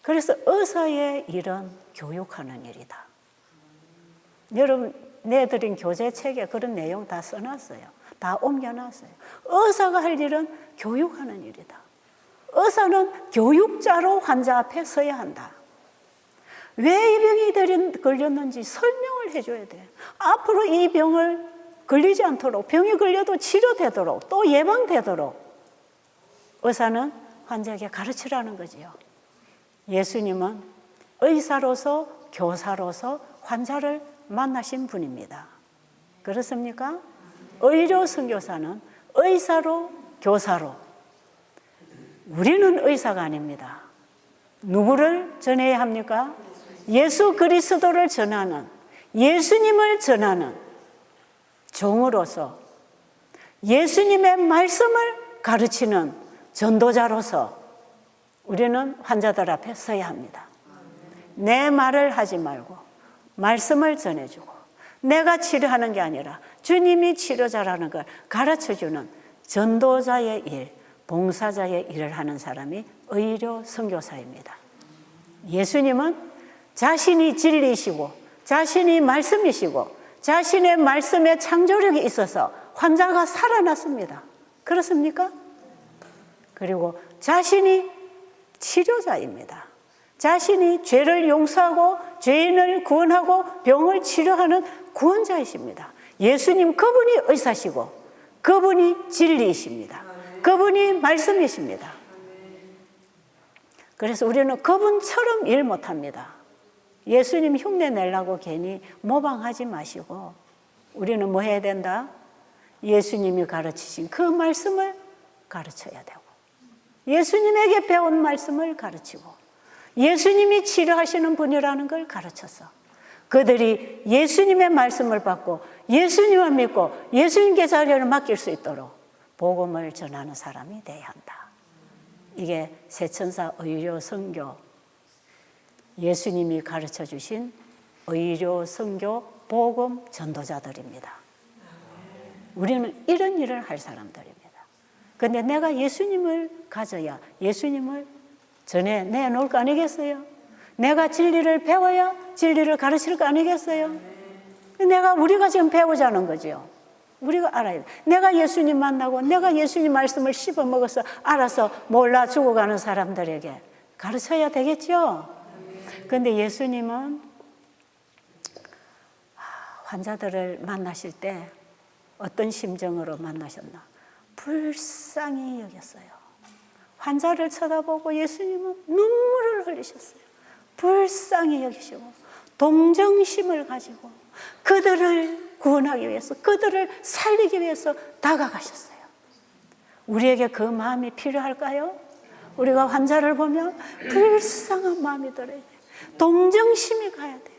그래서 의사의 일은 교육하는 일이다. 여러분, 내드린 교재책에 그런 내용 다 써놨어요. 다 옮겨놨어요. 의사가 할 일은 교육하는 일이다. 의사는 교육자로 환자 앞에 서야 한다. 왜 이 병이 걸렸는지 설명을 해줘야 돼. 앞으로 이 병을 걸리지 않도록, 병이 걸려도 치료되도록, 또 예방되도록 의사는 환자에게 가르치라는 거지요. 예수님은 의사로서 교사로서 환자를 만나신 분입니다. 그렇습니까? 의료 선교사는 의사로 교사로. 우리는 의사가 아닙니다. 누구를 전해야 합니까? 예수 그리스도를 전하는, 예수님을 전하는 종으로서 예수님의 말씀을 가르치는 전도자로서 우리는 환자들 앞에 서야 합니다. 내 말을 하지 말고 말씀을 전해주고 내가 치료하는 게 아니라 주님이 치료자라는 걸 가르쳐주는 전도자의 일, 봉사자의 일을 하는 사람이 의료 선교사입니다. 예수님은 자신이 진리이시고 자신이 말씀이시고 자신의 말씀에 창조력이 있어서 환자가 살아났습니다. 그렇습니까? 그리고 자신이 치료자입니다. 자신이 죄를 용서하고 죄인을 구원하고 병을 치료하는 구원자이십니다. 예수님 그분이 의사시고 그분이 진리이십니다. 그분이 말씀이십니다. 그래서 우리는 그분처럼 일 못합니다. 예수님 흉내 내려고 괜히 모방하지 마시고 우리는 뭐 해야 된다? 예수님이 가르치신 그 말씀을 가르쳐야 되고 예수님에게 배운 말씀을 가르치고 예수님이 치료하시는 분이라는 걸 가르쳤어. 그들이 예수님의 말씀을 받고 예수님을 믿고 예수님께 자리를 맡길 수 있도록 복음을 전하는 사람이 돼야 한다. 이게 세천사 의료 선교, 예수님이 가르쳐 주신 의료 선교 복음 전도자들입니다. 우리는 이런 일을 할 사람들입니다. 그런데 내가 예수님을 가져야 예수님을 전해 내놓을 거 아니겠어요? 내가 진리를 배워야 진리를 가르칠 거 아니겠어요? 우리가 지금 배우자는 거죠. 우리가 알아야 돼. 내가 예수님 만나고 내가 예수님 말씀을 씹어 먹어서 알아서 몰라 죽어가는 사람들에게 가르쳐야 되겠죠. 그런데 예수님은 환자들을 만나실 때 어떤 심정으로 만나셨나? 불쌍히 여겼어요. 환자를 쳐다보고 예수님은 눈물을 흘리셨어요. 불쌍히 여기시고 동정심을 가지고 그들을 구원하기 위해서, 그들을 살리기 위해서 다가가셨어요. 우리에게 그 마음이 필요할까요? 우리가 환자를 보면 불쌍한 마음이 들어야 돼. 동정심이 가야 돼.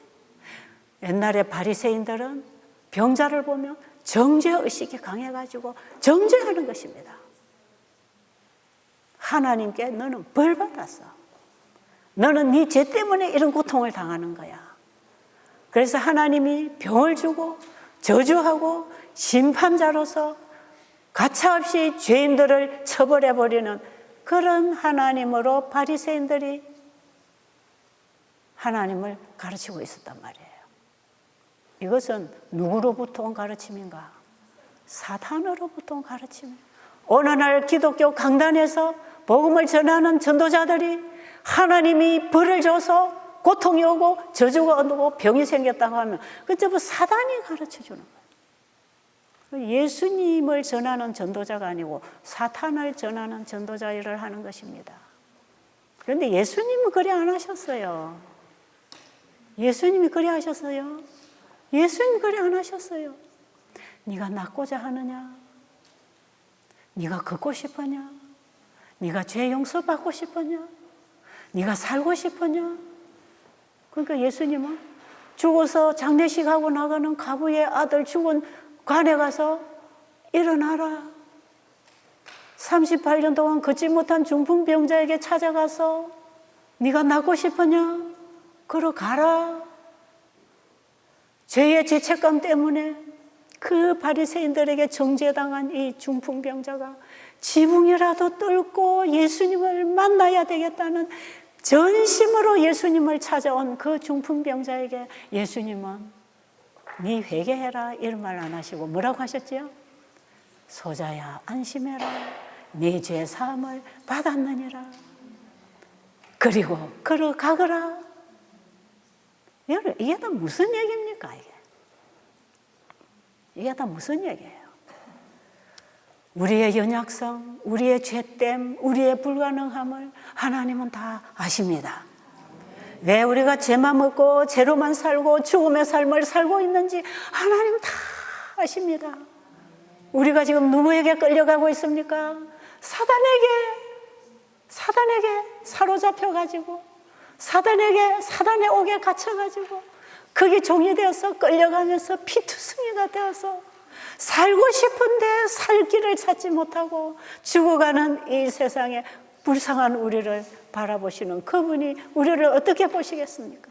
옛날에 바리새인들은 병자를 보면 정죄의식이 강해가지고 정죄하는 것입니다. 하나님께 너는 벌 받았어. 너는 네 죄 때문에 이런 고통을 당하는 거야. 그래서 하나님이 병을 주고 저주하고 심판자로서 가차없이 죄인들을 처벌해버리는 그런 하나님으로 바리새인들이 하나님을 가르치고 있었단 말이에요. 이것은 누구로부터 온 가르침인가? 사탄으로부터 온 가르침이에요. 어느 날 기독교 강단에서 복음을 전하는 전도자들이 하나님이 벌을 줘서 고통이 오고 저주가 오고 병이 생겼다고 하면 그건 전부 사단이 가르쳐 주는 거예요. 예수님을 전하는 전도자가 아니고 사탄을 전하는 전도자 일을 하는 것입니다. 그런데 예수님은 그래 안 하셨어요. 예수님이 그래 하셨어요. 예수님 그래 안 하셨어요. 네가 낫고자 하느냐? 네가 걷고 싶으냐? 네가 죄 용서받고 싶으냐? 네가 살고 싶으냐? 그러니까 예수님은 죽어서 장례식하고 나가는 가부의 아들 죽은 관에 가서 일어나라. 38년 동안 걷지 못한 중풍병자에게 찾아가서 네가 낫고 싶으냐? 걸어가라. 죄의 죄책감 때문에 그 바리새인들에게 정죄당한 이 중풍병자가 지붕이라도 뚫고 예수님을 만나야 되겠다는 전심으로 예수님을 찾아온 그 중풍병자에게 예수님은 네 회개해라 이런 말 안 하시고 뭐라고 하셨지요? 소자야 안심해라. 네 죄 사함을 받았느니라. 그리고 걸어가거라. 여러분 이게 다 무슨 얘기입니까? 이게 다 무슨 얘기예요? 우리의 연약성, 우리의 죄됨, 우리의 불가능함을 하나님은 다 아십니다. 왜 우리가 죄만 먹고 죄로만 살고 죽음의 삶을 살고 있는지 하나님 다 아십니다. 우리가 지금 누구에게 끌려가고 있습니까? 사단에게 사로잡혀가지고 사단의 옥에 갇혀가지고 그게 종이 되어서 끌려가면서 피투성이가 되어서 살고 싶은데 살 길을 찾지 못하고 죽어가는 이 세상에 불쌍한 우리를 바라보시는 그분이 우리를 어떻게 보시겠습니까?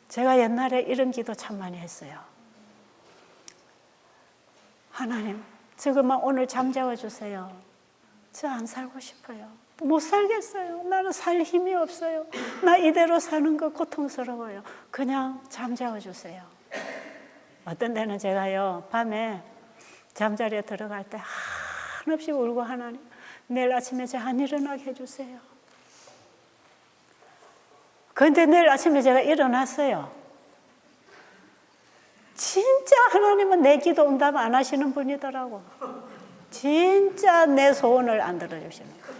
제가 옛날에 이런 기도 참 많이 했어요. 하나님, 저것만 오늘 잠재워 주세요. 저 안 살고 싶어요. 못 살겠어요. 나는 살 힘이 없어요. 나 이대로 사는 거 고통스러워요. 그냥 잠재워 주세요. 어떤 때는 제가요, 밤에 잠자리에 들어갈 때 한없이 울고 하나님, 내일 아침에 저 안 일어나게 해주세요. 그런데 내일 아침에 제가 일어났어요. 진짜 하나님은 내 기도 응답 안 하시는 분이더라고. 진짜 내 소원을 안 들어주시는 거예요.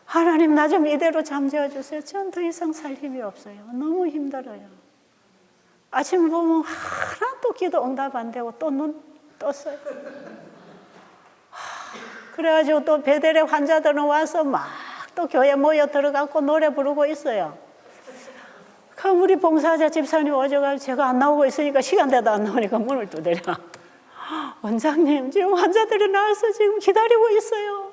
하나님 나 좀 이대로 잠재워 주세요. 전 더 이상 살 힘이 없어요. 너무 힘들어요. 아침에 보면 하나도 기도 응답 안 되고 또 눈 떴어요. 그래가지고 또 베델의 환자들은 와서 막 또 교회 모여 들어가고 노래 부르고 있어요. 그럼 우리 봉사자 집사님 오셔가지고 제가 안 나오고 있으니까 시간대도 안 나오니까 문을 두드려. 원장님, 지금 환자들이 나와서 지금 기다리고 있어요.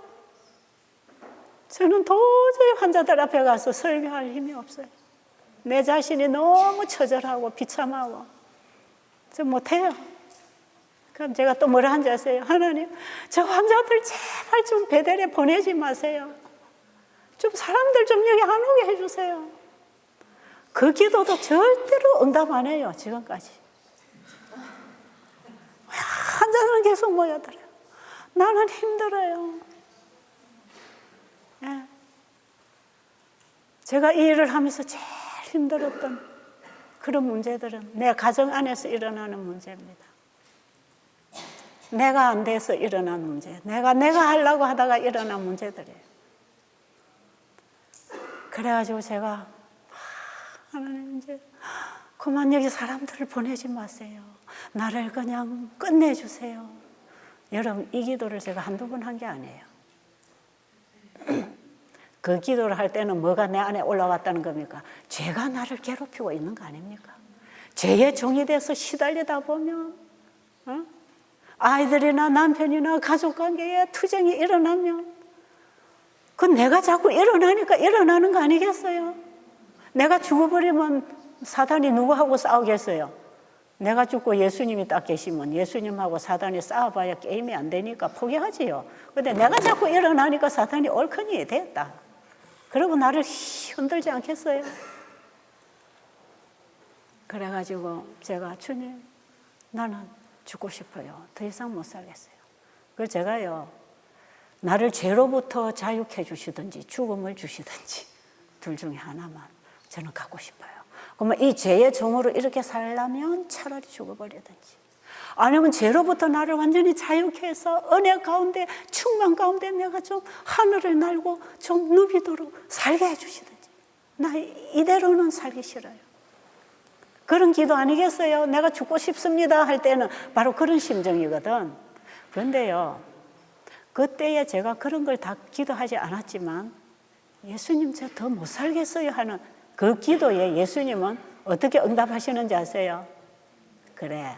저는 도저히 환자들 앞에 가서 설교할 힘이 없어요. 내 자신이 너무 처절하고 비참하고 저 못해요. 그럼 제가 또 뭐라 한지 아세요? 하나님, 저 환자들 제발 좀 베델에 보내지 마세요. 좀 사람들 좀 여기 안 오게 해주세요. 그 기도도 절대로 응답 안 해요, 지금까지. 환자들은 계속 모여들어요. 나는 힘들어요. 네. 제가 이 일을 하면서 제일 힘들었던 그런 문제들은 내 가정 안에서 일어나는 문제입니다. 내가 안 돼서 일어난 문제, 내가 하려고 하다가 일어난 문제들이에요. 그래가지고 제가 하나님 이제 그만 여기 사람들을 보내지 마세요. 나를 그냥 끝내주세요. 여러분, 이 기도를 제가 한두 번 한 게 아니에요. 그 기도를 할 때는 뭐가 내 안에 올라왔다는 겁니까? 죄가 나를 괴롭히고 있는 거 아닙니까? 죄의 종이 돼서 시달리다 보면 아이들이나 남편이나 가족관계에 투쟁이 일어나면 그 내가 자꾸 일어나니까 일어나는 거 아니겠어요? 내가 죽어버리면 사단이 누구하고 싸우겠어요? 내가 죽고 예수님이 딱 계시면 예수님하고 사단이 싸워봐야 게임이 안 되니까 포기하지요. 근데 내가 자꾸 일어나니까 사단이 옳거니 됐다. 그리고 나를 흔들지 않겠어요? 그래가지고 제가 주님, 나는 죽고 싶어요. 더 이상 못 살겠어요. 그래서 제가요, 나를 죄로부터 자유케 주시든지 죽음을 주시든지 둘 중에 하나만 저는 갖고 싶어요. 그러면 이 죄의 종으로 이렇게 살려면 차라리 죽어버리든지, 아니면 죄로부터 나를 완전히 자유케 해서 은혜 가운데, 충만 가운데 내가 좀 하늘을 날고 좀 누비도록 살게 해주시든지. 나 이대로는 살기 싫어요. 그런 기도 아니겠어요? 내가 죽고 싶습니다 할 때는 바로 그런 심정이거든. 그런데요, 그때에 제가 그런 걸 다 기도하지 않았지만 예수님, 저 더 못 살겠어요 하는 그 기도에 예수님은 어떻게 응답하시는지 아세요? 그래,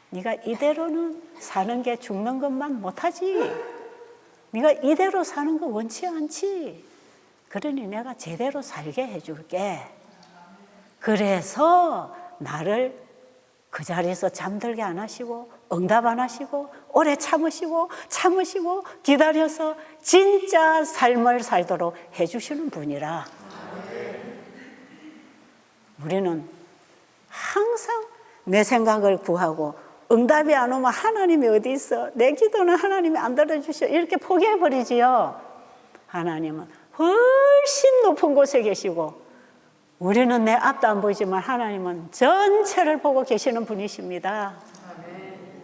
네가 이대로는 사는 게 죽는 것만 못하지. 네가 이대로 사는 거 원치 않지. 그러니 내가 제대로 살게 해줄게. 그래서 나를 그 자리에서 잠들게 안 하시고 응답 안 하시고 오래 참으시고 기다려서 진짜 삶을 살도록 해주시는 분이라. 우리는 항상 내 생각을 구하고 응답이 안 오면 하나님이 어디 있어? 내 기도는 하나님이 안 들어주셔. 이렇게 포기해버리지요. 하나님은 훨씬 높은 곳에 계시고 우리는 내 앞도 안 보이지만 하나님은 전체를 보고 계시는 분이십니다.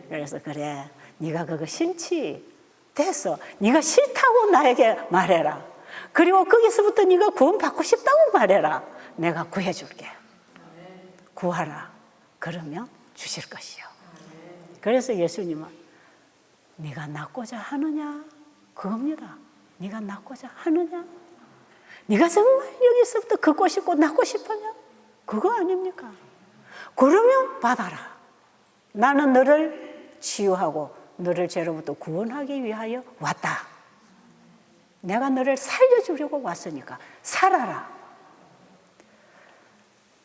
그래서 그래, 네가 그거 싫지? 됐어. 네가 싫다고 나에게 말해라. 그리고 거기서부터 네가 구원받고 싶다고 말해라. 내가 구해줄게. 구하라. 그러면 주실 것이요. 그래서 예수님은 네가 낫고자 하느냐? 그겁니다. 네가 낫고자 하느냐? 네가 정말 여기서부터 걷고 싶고 낫고 싶으냐? 그거 아닙니까? 그러면 받아라. 나는 너를 치유하고 너를 죄로부터 구원하기 위하여 왔다. 내가 너를 살려주려고 왔으니까 살아라.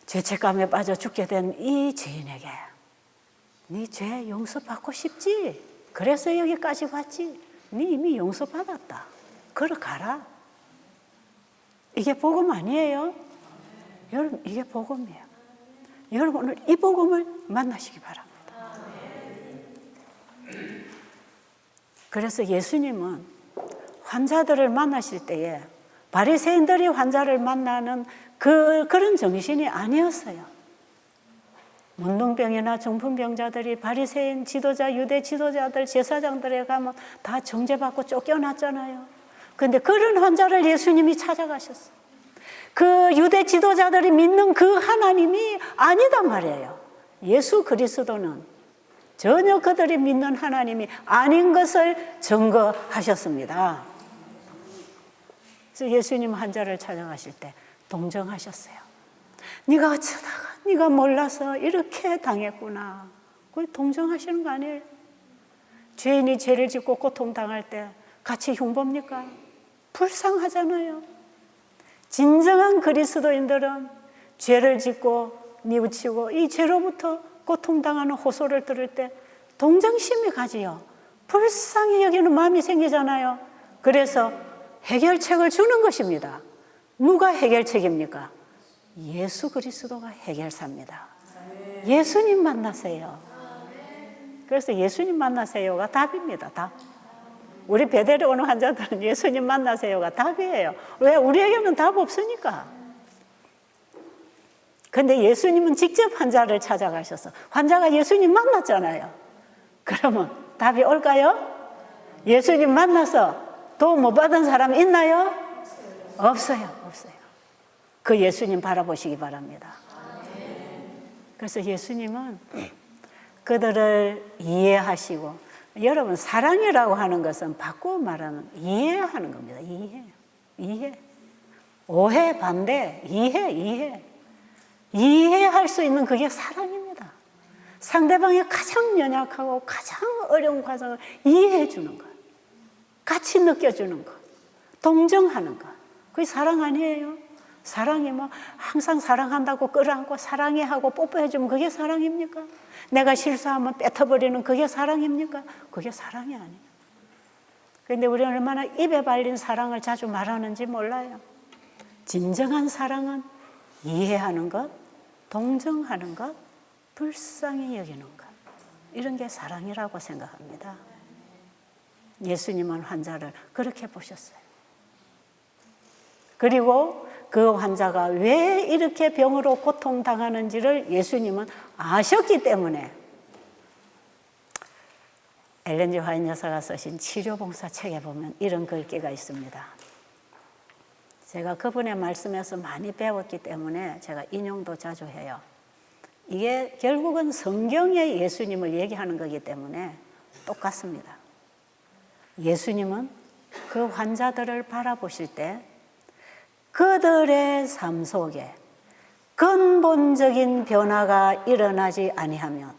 죄책감에 빠져 죽게 된 이 죄인에게 네 죄 용서받고 싶지? 그래서 여기까지 왔지? 네 이미 용서받았다. 걸어가라. 이게 복음 아니에요? 여러분, 이게 복음이에요. 여러분, 오늘 이 복음을 만나시기 바랍니다. 그래서 예수님은 환자들을 만나실 때에 바리새인들이 환자를 만나는 그런 정신이 아니었어요. 문둥병이나 중풍병자들이 바리새인 지도자, 유대 지도자들, 제사장들에 가면 다 정죄받고 쫓겨났잖아요. 그런데 그런 환자를 예수님이 찾아가셨어요. 그 유대 지도자들이 믿는 그 하나님이 아니단 말이에요. 예수 그리스도는 전혀 그들이 믿는 하나님이 아닌 것을 증거하셨습니다. 그래서 예수님 환자를 찾아가실 때 동정하셨어요. 네가 어쩌다가 네가 몰라서 이렇게 당했구나. 그걸 동정하시는 거 아니에요? 죄인이 죄를 짓고 고통당할 때 같이 흉봅니까? 불쌍하잖아요. 진정한 그리스도인들은 죄를 짓고 뉘우치고 이 죄로부터 고통당하는 호소를 들을 때 동정심이 가지요. 불쌍히 여기는 마음이 생기잖아요. 그래서 해결책을 주는 것입니다. 누가 해결책입니까? 예수 그리스도가 해결사입니다. 예수님 만나세요. 그래서 예수님 만나세요가 답입니다. 답. 우리 배대로 오는 환자들은 예수님 만나세요가 답이에요. 왜? 우리에게는 답 없으니까. 근데 예수님은 직접 환자를 찾아가셔서 환자가 예수님 만났잖아요. 그러면 답이 올까요? 예수님 만나서 도움 못 받은 사람 있나요? 없어요. 없어요. 그 예수님 바라보시기 바랍니다. 그래서 예수님은 그들을 이해하시고, 여러분 사랑이라고 하는 것은 바꾸어 말하면 이해하는 겁니다. 이해. 오해, 반대, 이해. 이해할 수 있는 그게 사랑입니다. 상대방이 가장 연약하고 가장 어려운 과정을 이해해 주는 것, 같이 느껴주는 것, 동정하는 것, 그게 사랑 아니에요? 사랑이 뭐 항상 사랑한다고 끌어안고 사랑해 하고 뽀뽀해 주면 그게 사랑입니까? 내가 실수하면 뱉어버리는 그게 사랑입니까? 그게 사랑이 아니에요. 그런데 우리는 얼마나 입에 발린 사랑을 자주 말하는지 몰라요. 진정한 사랑은 이해하는 것, 동정하는 것, 불쌍히 여기는 것, 이런 게 사랑이라고 생각합니다. 예수님은 환자를 그렇게 보셨어요. 그리고 그 환자가 왜 이렇게 병으로 고통당하는지를 예수님은 아셨기 때문에 엘렌 G 화이트 여사가 쓰신 치료봉사 책에 보면 이런 글귀가 있습니다. 제가 그분의 말씀에서 많이 배웠기 때문에 제가 인용도 자주 해요. 이게 결국은 성경의 예수님을 얘기하는 거기 때문에 똑같습니다. 예수님은 그 환자들을 바라보실 때 그들의 삶 속에 근본적인 변화가 일어나지 아니하면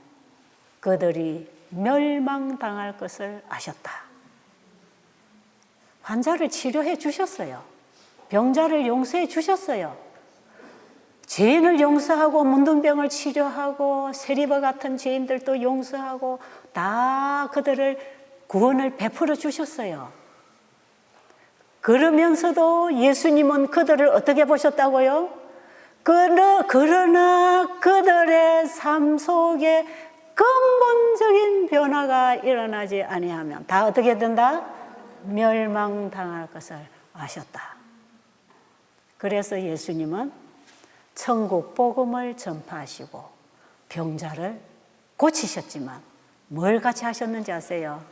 그들이 멸망당할 것을 아셨다. 환자를 치료해 주셨어요. 병자를 용서해 주셨어요. 죄인을 용서하고 문둥병을 치료하고 세리버 같은 죄인들도 용서하고 다 그들을 구원을 베풀어 주셨어요. 그러면서도 예수님은 그들을 어떻게 보셨다고요? 그러나 그들의 삶 속에 근본적인 변화가 일어나지 아니하면 다 어떻게 된다? 멸망당할 것을 아셨다. 그래서 예수님은 천국 복음을 전파하시고 병자를 고치셨지만 뭘 같이 하셨는지 아세요?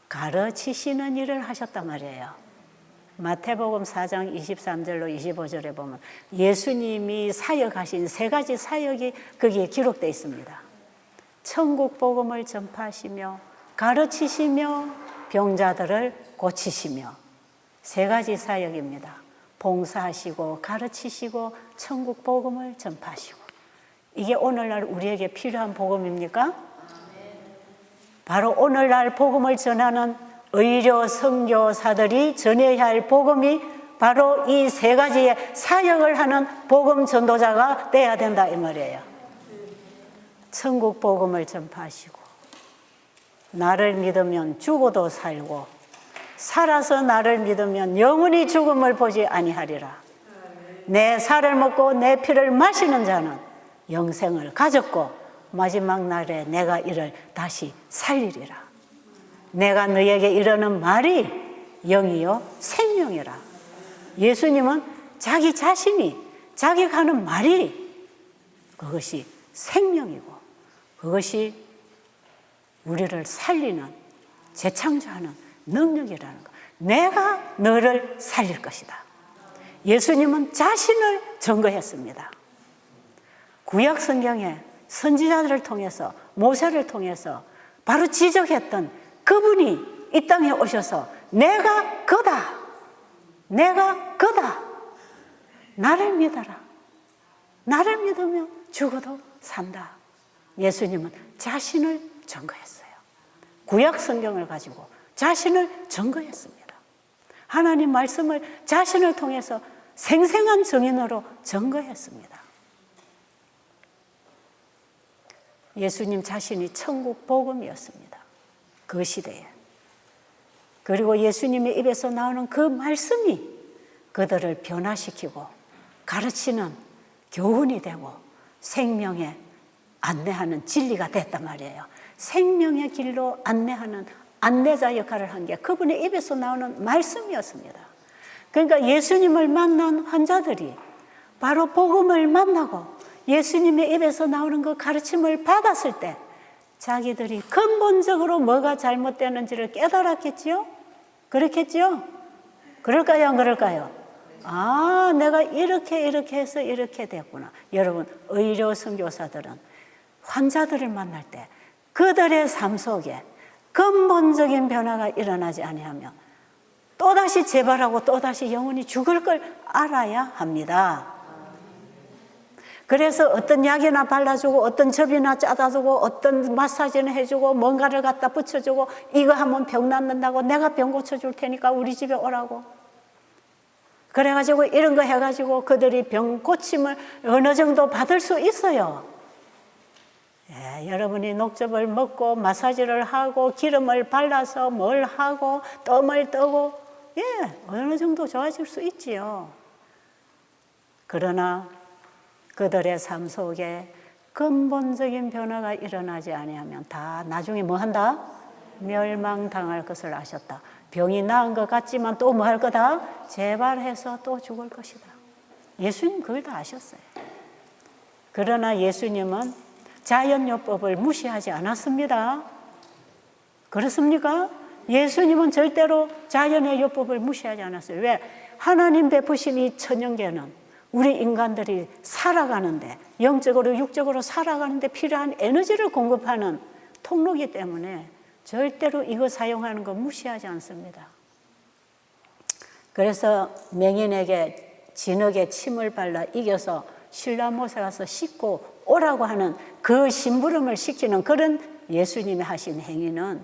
가르치시는 일을 하셨단 말이에요. 마태복음 4장 23절로 25절에 보면 예수님이 사역하신 세 가지 사역이 거기에 기록되어 있습니다. 천국 복음을 전파하시며 가르치시며 병자들을 고치시며 세 가지 사역입니다. 봉사하시고 가르치시고 천국 복음을 전파하시고. 이게 오늘날 우리에게 필요한 복음입니까? 바로 오늘날 복음을 전하는 의료 선교사들이 전해야 할 복음이 바로 이 세 가지의 사역을 하는 복음 전도자가 돼야 된다 이 말이에요. 천국 복음을 전파하시고 나를 믿으면 죽어도 살고 살아서 나를 믿으면 영원히 죽음을 보지 아니하리라. 내 살을 먹고 내 피를 마시는 자는 영생을 가졌고 마지막 날에 내가 이를 다시 살리리라. 내가 너에게 이르는 말이 영이요 생명이라. 예수님은 자기 자신이 자기가 하는 말이 그것이 생명이고 그것이 우리를 살리는 재창조하는 능력이라는 것. 내가 너를 살릴 것이다. 예수님은 자신을 증거했습니다. 구약 성경에 선지자들을 통해서 모세를 통해서 바로 지적했던 그분이 이 땅에 오셔서 내가 그다, 내가 그다, 나를 믿어라, 나를 믿으면 죽어도 산다. 예수님은 자신을 증거했어요. 구약 성경을 가지고 자신을 증거했습니다. 하나님 말씀을 자신을 통해서 생생한 증인으로 증거했습니다. 예수님 자신이 천국 복음이었습니다. 그 시대에. 그리고 예수님의 입에서 나오는 그 말씀이 그들을 변화시키고 가르치는 교훈이 되고 생명에 안내하는 진리가 됐단 말이에요. 생명의 길로 안내하는 안내자 역할을 한 게 그분의 입에서 나오는 말씀이었습니다. 그러니까 예수님을 만난 환자들이 바로 복음을 만나고 예수님의 입에서 나오는 그 가르침을 받았을 때 자기들이 근본적으로 뭐가 잘못되는지를 깨달았겠지요? 그렇겠지요? 그럴까요? 안 그럴까요? 아, 내가 이렇게 해서 이렇게 됐구나. 여러분, 의료 선교사들은 환자들을 만날 때 그들의 삶 속에 근본적인 변화가 일어나지 아니하면 또다시 재발하고 또다시 영혼이 죽을 걸 알아야 합니다. 그래서 어떤 약이나 발라주고 어떤 접이나 짜다주고 어떤 마사지는 해주고 뭔가를 갖다 붙여주고 이거 하면 병 낫는다고 내가 병 고쳐줄 테니까 우리 집에 오라고 그래가지고 이런 거 해가지고 그들이 병 고침을 어느 정도 받을 수 있어요. 예, 여러분이 녹즙을 먹고 마사지를 하고 기름을 발라서 뭘 하고 뜸을 뜨고 예, 어느 정도 좋아질 수 있지요. 그러나 그들의 삶 속에 근본적인 변화가 일어나지 아니하면 다 나중에 뭐 한다? 멸망당할 것을 아셨다. 병이 나은 것 같지만 또 뭐 할 거다? 재발해서 또 죽을 것이다. 예수님 그걸 다 아셨어요. 그러나 예수님은 자연요법을 무시하지 않았습니다. 그렇습니까? 예수님은 절대로 자연의 요법을 무시하지 않았어요. 왜? 하나님 베푸신 이 천연계는 우리 인간들이 살아가는데 영적으로 육적으로 살아가는데 필요한 에너지를 공급하는 통로이기 때문에 절대로 이거 사용하는 거 무시하지 않습니다. 그래서 맹인에게 진흙에 침을 발라 이겨서 신라못에 가서 씻고 오라고 하는 그 심부름을 시키는 그런 예수님이 하신 행위는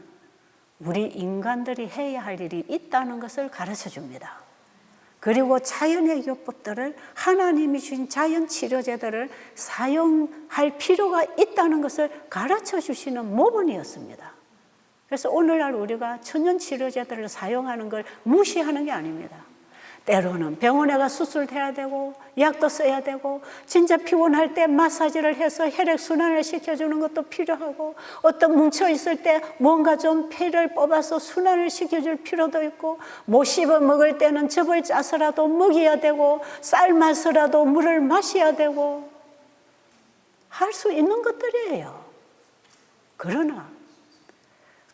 우리 인간들이 해야 할 일이 있다는 것을 가르쳐 줍니다. 그리고 자연의 요법들을 하나님이 주신 자연 치료제들을 사용할 필요가 있다는 것을 가르쳐 주시는 모본이었습니다. 그래서 오늘날 우리가 천연 치료제들을 사용하는 걸 무시하는 게 아닙니다. 때로는 병원에 가 수술해야 되고 약도 써야 되고 진짜 피곤할 때 마사지를 해서 혈액순환을 시켜주는 것도 필요하고 어떤 뭉쳐있을 때 뭔가 좀 피를 뽑아서 순환을 시켜줄 필요도 있고 못 씹어 먹을 때는 즙을 짜서라도 먹여야 되고 삶아서라도 물을 마셔야 되고 할 수 있는 것들이에요. 그러나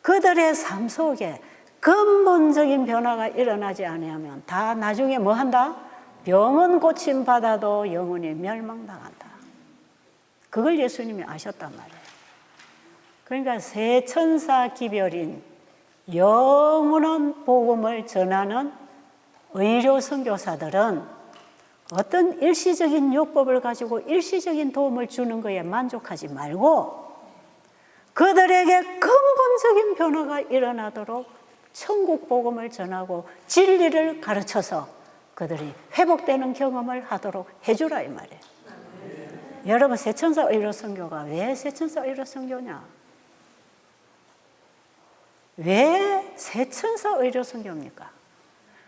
그들의 삶 속에 근본적인 변화가 일어나지 않으면 다 나중에 뭐 한다? 병은 고침받아도 영혼이 멸망당한다. 그걸 예수님이 아셨단 말이에요. 그러니까 세천사 기별인 영원한 복음을 전하는 의료 선교사들은 어떤 일시적인 요법을 가지고 일시적인 도움을 주는 것에 만족하지 말고 그들에게 근본적인 변화가 일어나도록 천국 복음을 전하고 진리를 가르쳐서 그들이 회복되는 경험을 하도록 해주라 이 말이에요. 여러분 세천사 의료 선교가 왜 세천사 의료 선교냐? 왜 세천사 의료 선교입니까?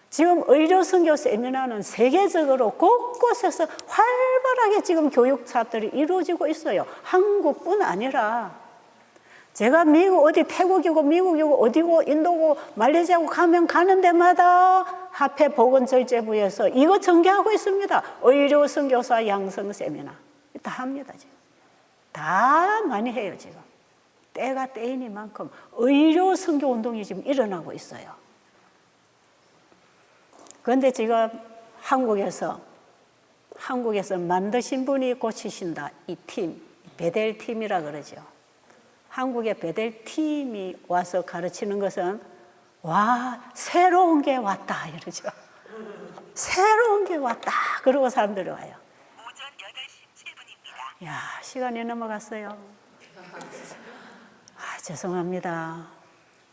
지금 의료 선교 세미나는 세계적으로 곳곳에서 활발하게 지금 교육 사업들이 이루어지고 있어요. 한국뿐 아니라 제가 미국 어디 태국이고 미국이고 어디고 인도고 말레이시아고 가면 가는 데마다 합해 보건절제부에서 이거 전개하고 있습니다. 의료 선교사 양성 세미나 다 합니다. 지금 다 많이 해요. 지금 때가 때이니만큼 의료 선교 운동이 지금 일어나고 있어요. 그런데 지금 한국에서 만드신 분이 고치신다. 이 팀, 베델 팀이라 그러죠. 한국의 베델 팀이 와서 가르치는 것은 와, 새로운 게 왔다 이러죠. 새로운 게 왔다. 그러고 사람들이 와요. 오전 8시 7분입니다. 야, 시간이 넘어갔어요. 죄송합니다.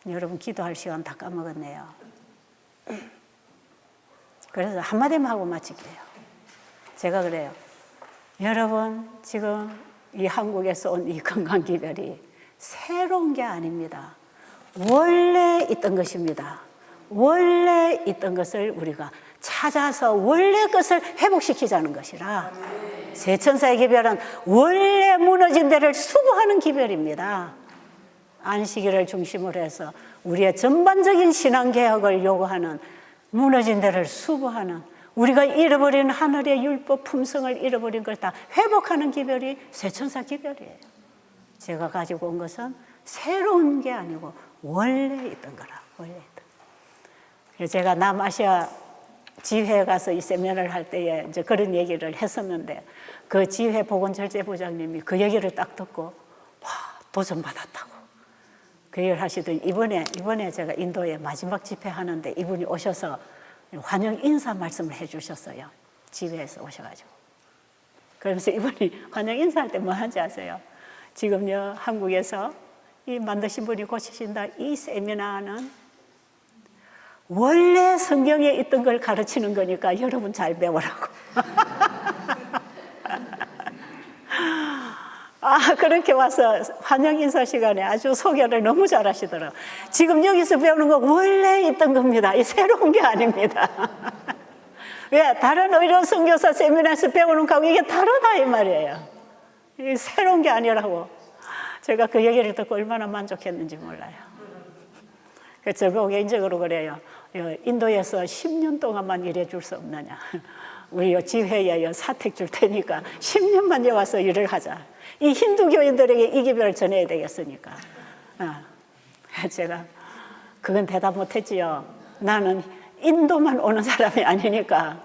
여러분 기도할 시간 다 까먹었네요. 그래서 한마디만 하고 마칠게요. 제가 그래요. 여러분 지금 이 한국에서 온 이 건강기별이 새로운 게 아닙니다. 원래 있던 것입니다. 원래 있던 것을 우리가 찾아서 원래 것을 회복시키자는 것이라 세천사의 기별은 원래 무너진 데를 수부하는 기별입니다. 안식일을 중심으로 해서 우리의 전반적인 신앙개혁을 요구하는 무너진 데를 수부하는 우리가 잃어버린 하늘의 율법 품성을 잃어버린 걸 다 회복하는 기별이 세천사 기별이에요. 제가 가지고 온 것은 새로운 게 아니고 원래 있던 거라. 원래 있던. 그래서 제가 남아시아 지회에 가서 이 세미나를 할 때에 이제 그런 얘기를 했었는데 그 지회 보건절제부장님이 그 얘기를 딱 듣고 와, 도전받았다고 그 얘기를 하시더니 이번에 제가 인도에 마지막 집회 하는데 이분이 오셔서 환영 인사 말씀을 해주셨어요. 지회에서 오셔가지고. 그러면서 이분이 환영 인사할 때 뭐 하는지 아세요? 지금요 한국에서 이 만드신 분이 고치신다 이 세미나는 원래 성경에 있던 걸 가르치는 거니까 여러분 잘 배우라고. 그렇게 와서 환영 인사 시간에 아주 소개를 너무 잘 하시더라고요. 지금 여기서 배우는 건 원래 있던 겁니다. 이 새로운 게 아닙니다. 왜? 다른 의료 선교사 세미나에서 배우는 거하고 이게 다르다 이 말이에요. 이게 새로운 게 아니라고. 제가 그 얘기를 듣고 얼마나 만족했는지 몰라요. 저보고 개인적으로 그래요. 인도에서 10년 동안만 일해줄 수 없느냐. 우리 지회에 사택 줄 테니까 10년만 여기 와서 일을 하자. 이 힌두교인들에게 이 기별을 전해야 되겠으니까. 제가 그건 대답 못했지요. 나는 인도만 오는 사람이 아니니까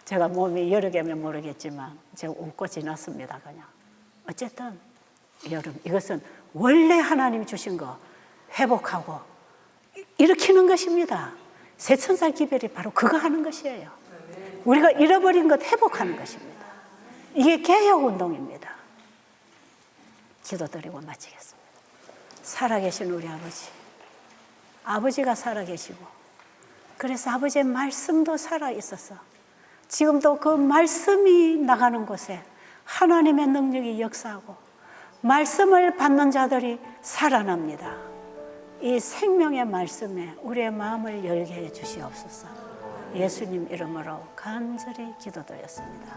제가 몸이 여러 개면 모르겠지만 제가 웃고 지났습니다. 그냥. 어쨌든 여러분 이것은 원래 하나님이 주신 거 회복하고 일으키는 것입니다. 세천사 기별이 바로 그거 하는 것이에요. 우리가 잃어버린 것 회복하는 것입니다. 이게 개혁운동입니다. 기도드리고 마치겠습니다. 살아계신 우리 아버지가 살아계시고 그래서 아버지의 말씀도 살아있어서 지금도 그 말씀이 나가는 곳에 하나님의 능력이 역사하고 말씀을 받는 자들이 살아납니다. 이 생명의 말씀에 우리의 마음을 열게 해 주시옵소서. 예수님 이름으로 간절히 기도드렸습니다.